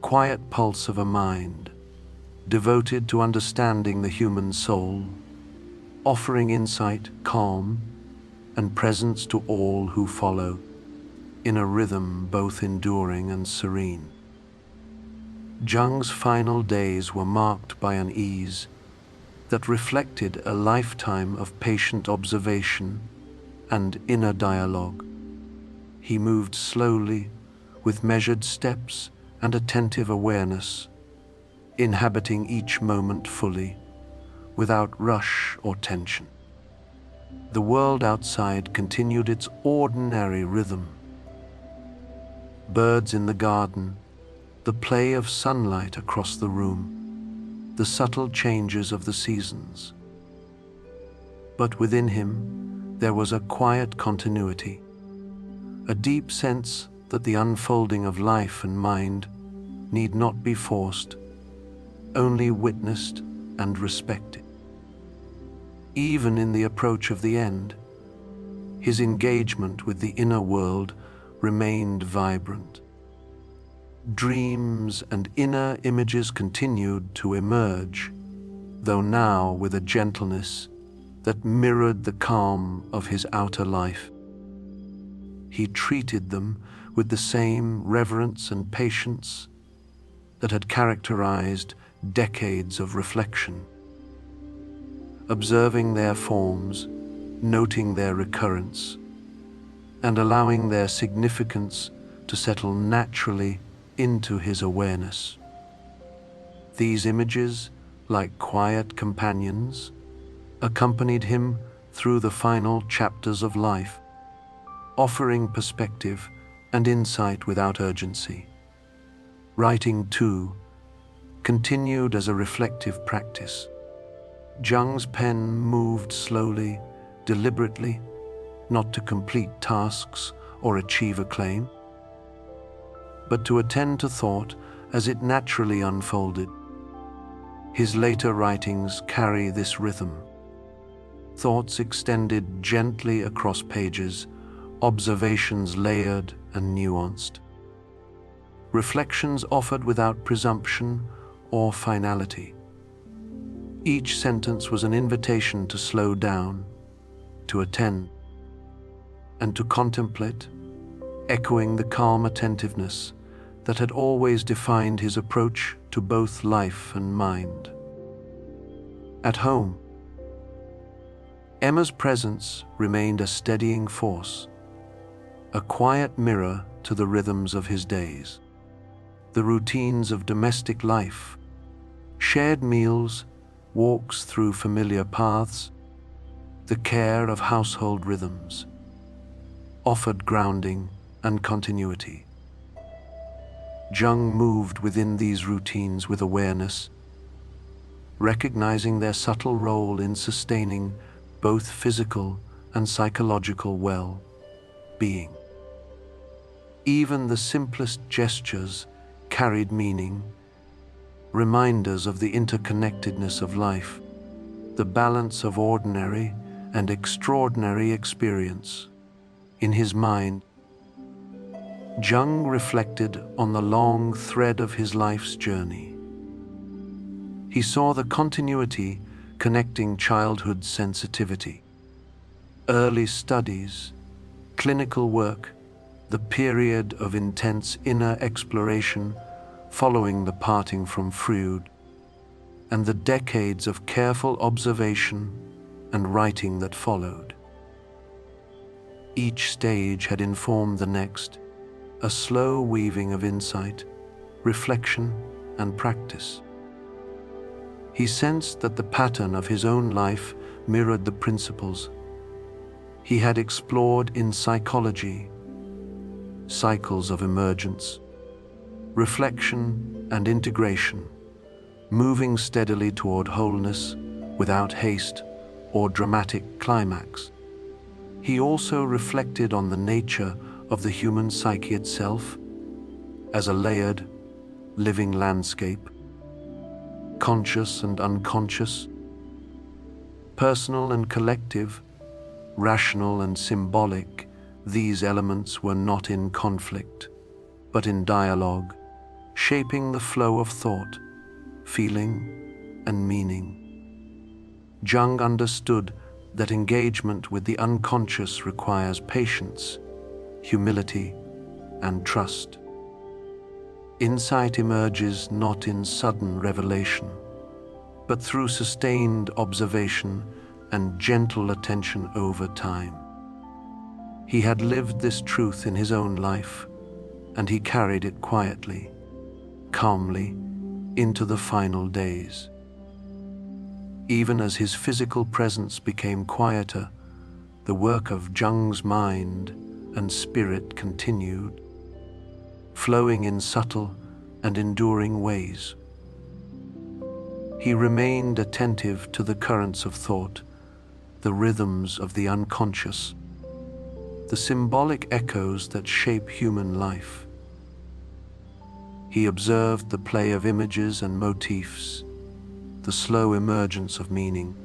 quiet pulse of a mind devoted to understanding the human soul, offering insight, calm, and presence to all who follow, in a rhythm both enduring and serene. Jung's final days were marked by an ease that reflected a lifetime of patient observation and inner dialogue. He moved slowly, with measured steps and attentive awareness, inhabiting each moment fully, without rush or tension. The world outside continued its ordinary rhythm. Birds in the garden, the play of sunlight across the room, the subtle changes of the seasons. But within him, there was a quiet continuity, a deep sense that the unfolding of life and mind need not be forced, only witnessed and respected. Even in the approach of the end, his engagement with the inner world remained vibrant. Dreams and inner images continued to emerge, though now with a gentleness that mirrored the calm of his outer life. He treated them with the same reverence and patience that had characterized decades of reflection. Observing their forms, noting their recurrence, and allowing their significance to settle naturally into his awareness. These images, like quiet companions, accompanied him through the final chapters of life, offering perspective and insight without urgency. Writing, too, continued as a reflective practice. Jung's pen moved slowly, deliberately, not to complete tasks or achieve acclaim, but to attend to thought as it naturally unfolded. His later writings carry this rhythm. thoughts extended gently across pages, observations layered and nuanced, reflections offered without presumption or finality. Each sentence was an invitation to slow down, to attend, and to contemplate, echoing the calm attentiveness that had always defined his approach to both life and mind. At home, Emma's presence remained a steadying force, a quiet mirror to the rhythms of his days. The routines of domestic life, shared meals, walks through familiar paths, the care of household rhythms, offered grounding and continuity. Jung moved within these routines with awareness, recognizing their subtle role in sustaining both physical and psychological well-being. Even the simplest gestures carried meaning, reminders of the interconnectedness of life, the balance of ordinary and extraordinary experience. In his mind, Jung reflected on the long thread of his life's journey. He saw the continuity connecting childhood sensitivity, early studies, clinical work, the period of intense inner exploration following the parting from Freud, and the decades of careful observation and writing that followed. Each stage had informed the next, a slow weaving of insight, reflection, and practice. He sensed that the pattern of his own life mirrored the principles he had explored in psychology: cycles of emergence, reflection, and integration, moving steadily toward wholeness without haste or dramatic climax. He also reflected on the nature of the human psyche itself as a layered, living landscape, conscious and unconscious, personal and collective, rational and symbolic. These elements were not in conflict, but in dialogue, shaping the flow of thought, feeling, and meaning. Jung understood that engagement with the unconscious requires patience, humility, and trust. Insight emerges not in sudden revelation, but through sustained observation and gentle attention over time. He had lived this truth in his own life, and he carried it quietly, calmly, into the final days. Even as his physical presence became quieter, the work of Jung's mind and spirit continued, flowing in subtle and enduring ways. He remained attentive to the currents of thought, the rhythms of the unconscious, the symbolic echoes that shape human life. He observed the play of images and motifs, the slow emergence of meaning,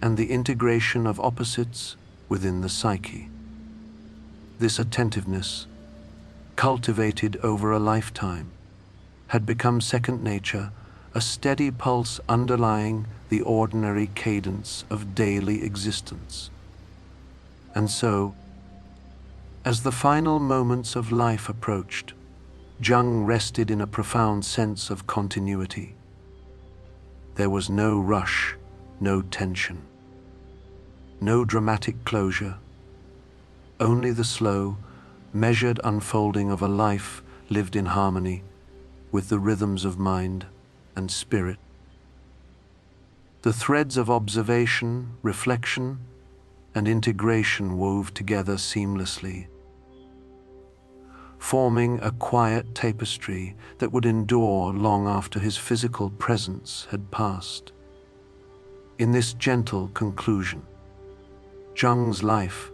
and the integration of opposites within the psyche. This attentiveness, cultivated over a lifetime, had become second nature, a steady pulse underlying the ordinary cadence of daily existence. And so, as the final moments of life approached, Jung rested in a profound sense of continuity. There was no rush, no tension, no dramatic closure, only the slow, measured unfolding of a life lived in harmony with the rhythms of mind and spirit. The threads of observation, reflection, and integration wove together seamlessly, forming a quiet tapestry that would endure long after his physical presence had passed. In this gentle conclusion, Jung's life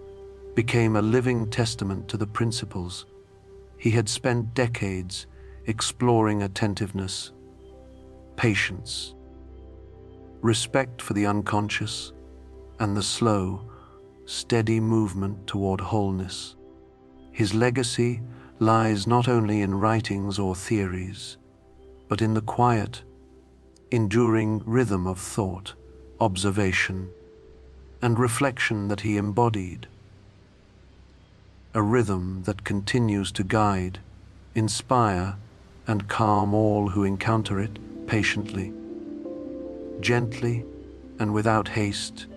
became a living testament to the principles he had spent decades exploring: attentiveness, patience, respect for the unconscious, and the slow, steady movement toward wholeness. His legacy lies not only in writings or theories, but in the quiet, enduring rhythm of thought, observation, and reflection that he embodied. A rhythm that continues to guide, inspire, and calm all who encounter it patiently, gently, and without haste.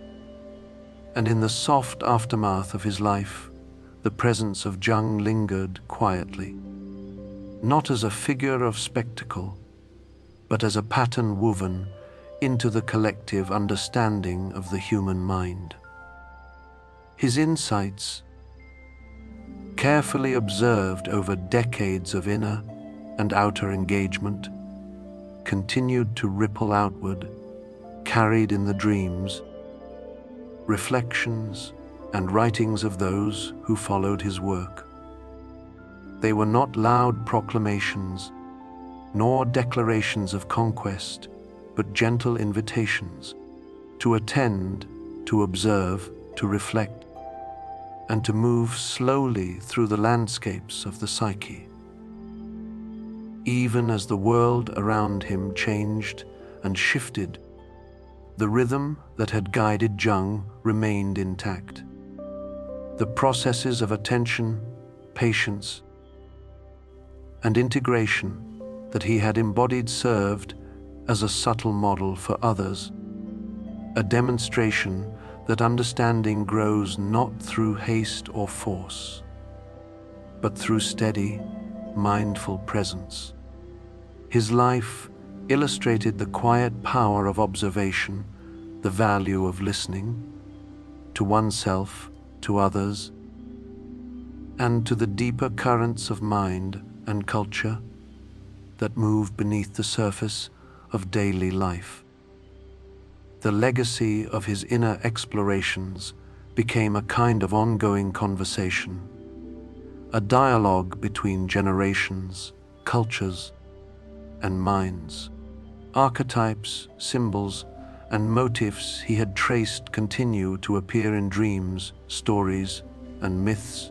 And in the soft aftermath of his life, the presence of Jung lingered quietly, not as a figure of spectacle, but as a pattern woven into the collective understanding of the human mind. His insights, carefully observed over decades of inner and outer engagement, continued to ripple outward, carried in the dreams, reflections, and writings of those who followed his work. They were not loud proclamations, nor declarations of conquest, but gentle invitations to attend, to observe, to reflect, and to move slowly through the landscapes of the psyche. Even as the world around him changed and shifted, the rhythm that had guided Jung remained intact. The processes of attention, patience, and integration that he had embodied served as a subtle model for others, a demonstration that understanding grows not through haste or force, but through steady, mindful presence. His life illustrated the quiet power of observation, the value of listening to oneself, to others, and to the deeper currents of mind and culture that move beneath the surface of daily life. The legacy of his inner explorations became a kind of ongoing conversation, a dialogue between generations, cultures, and minds. Archetypes, symbols, and motifs he had traced continue to appear in dreams, stories, and myths,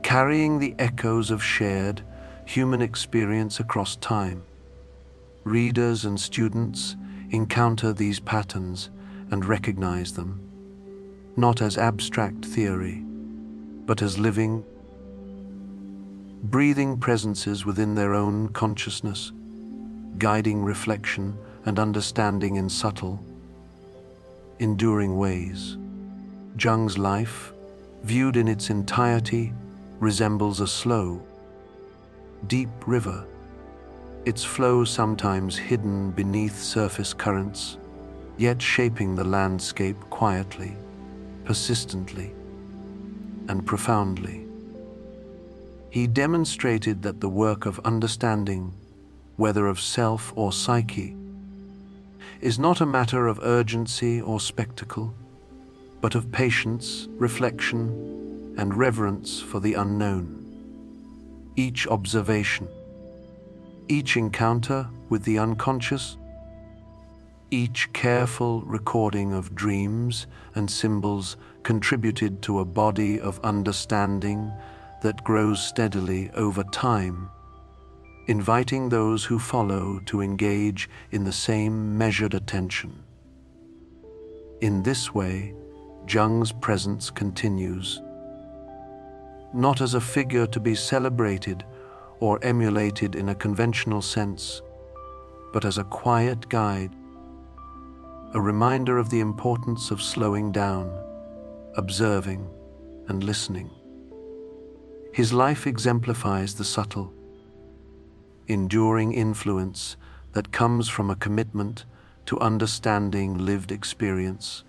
carrying the echoes of shared human experience across time. Readers and students encounter these patterns and recognize them, not as abstract theory, but as living, breathing presences within their own consciousness, guiding reflection and understanding in subtle, enduring ways. Jung's life, viewed in its entirety, resembles a slow, deep river, its flow sometimes hidden beneath surface currents, yet shaping the landscape quietly, persistently, and profoundly. He demonstrated that the work of understanding, whether of self or psyche, is not a matter of urgency or spectacle, but of patience, reflection, and reverence for the unknown. Each observation, each encounter with the unconscious, each careful recording of dreams and symbols contributed to a body of understanding that grows steadily over time, inviting those who follow to engage in the same measured attention. In this way, Jung's presence continues, not as a figure to be celebrated or emulated in a conventional sense, but as a quiet guide, a reminder of the importance of slowing down, observing, and listening. His life exemplifies the subtle, enduring influence that comes from a commitment to understanding lived experience,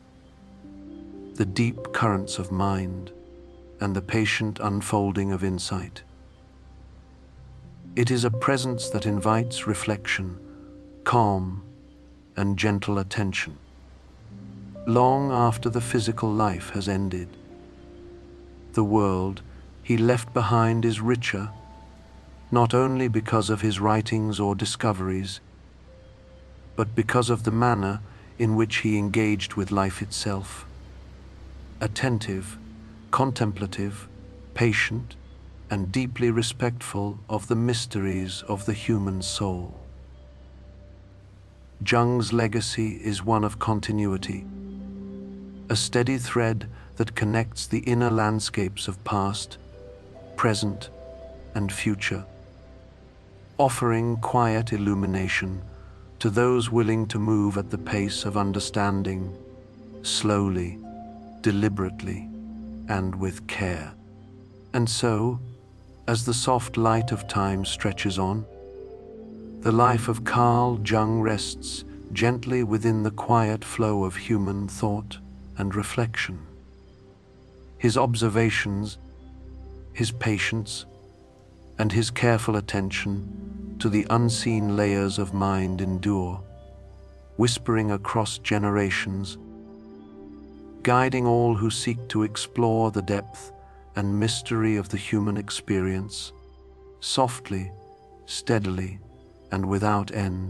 the deep currents of mind, and the patient unfolding of insight. It is a presence that invites reflection, calm, and gentle attention, long after the physical life has ended. The world he left behind is richer, not only because of his writings or discoveries, but because of the manner in which he engaged with life itself. Attentive, contemplative, patient, and deeply respectful of the mysteries of the human soul. Jung's legacy is one of continuity, a steady thread that connects the inner landscapes of past, present, and future, offering quiet illumination to those willing to move at the pace of understanding, slowly, deliberately, and with care. And so, as the soft light of time stretches on, the life of Carl Jung rests gently within the quiet flow of human thought and reflection. His observations, his patience, and his careful attention to the unseen layers of mind endure, whispering across generations, guiding all who seek to explore the depth and mystery of the human experience, softly, steadily, and without end.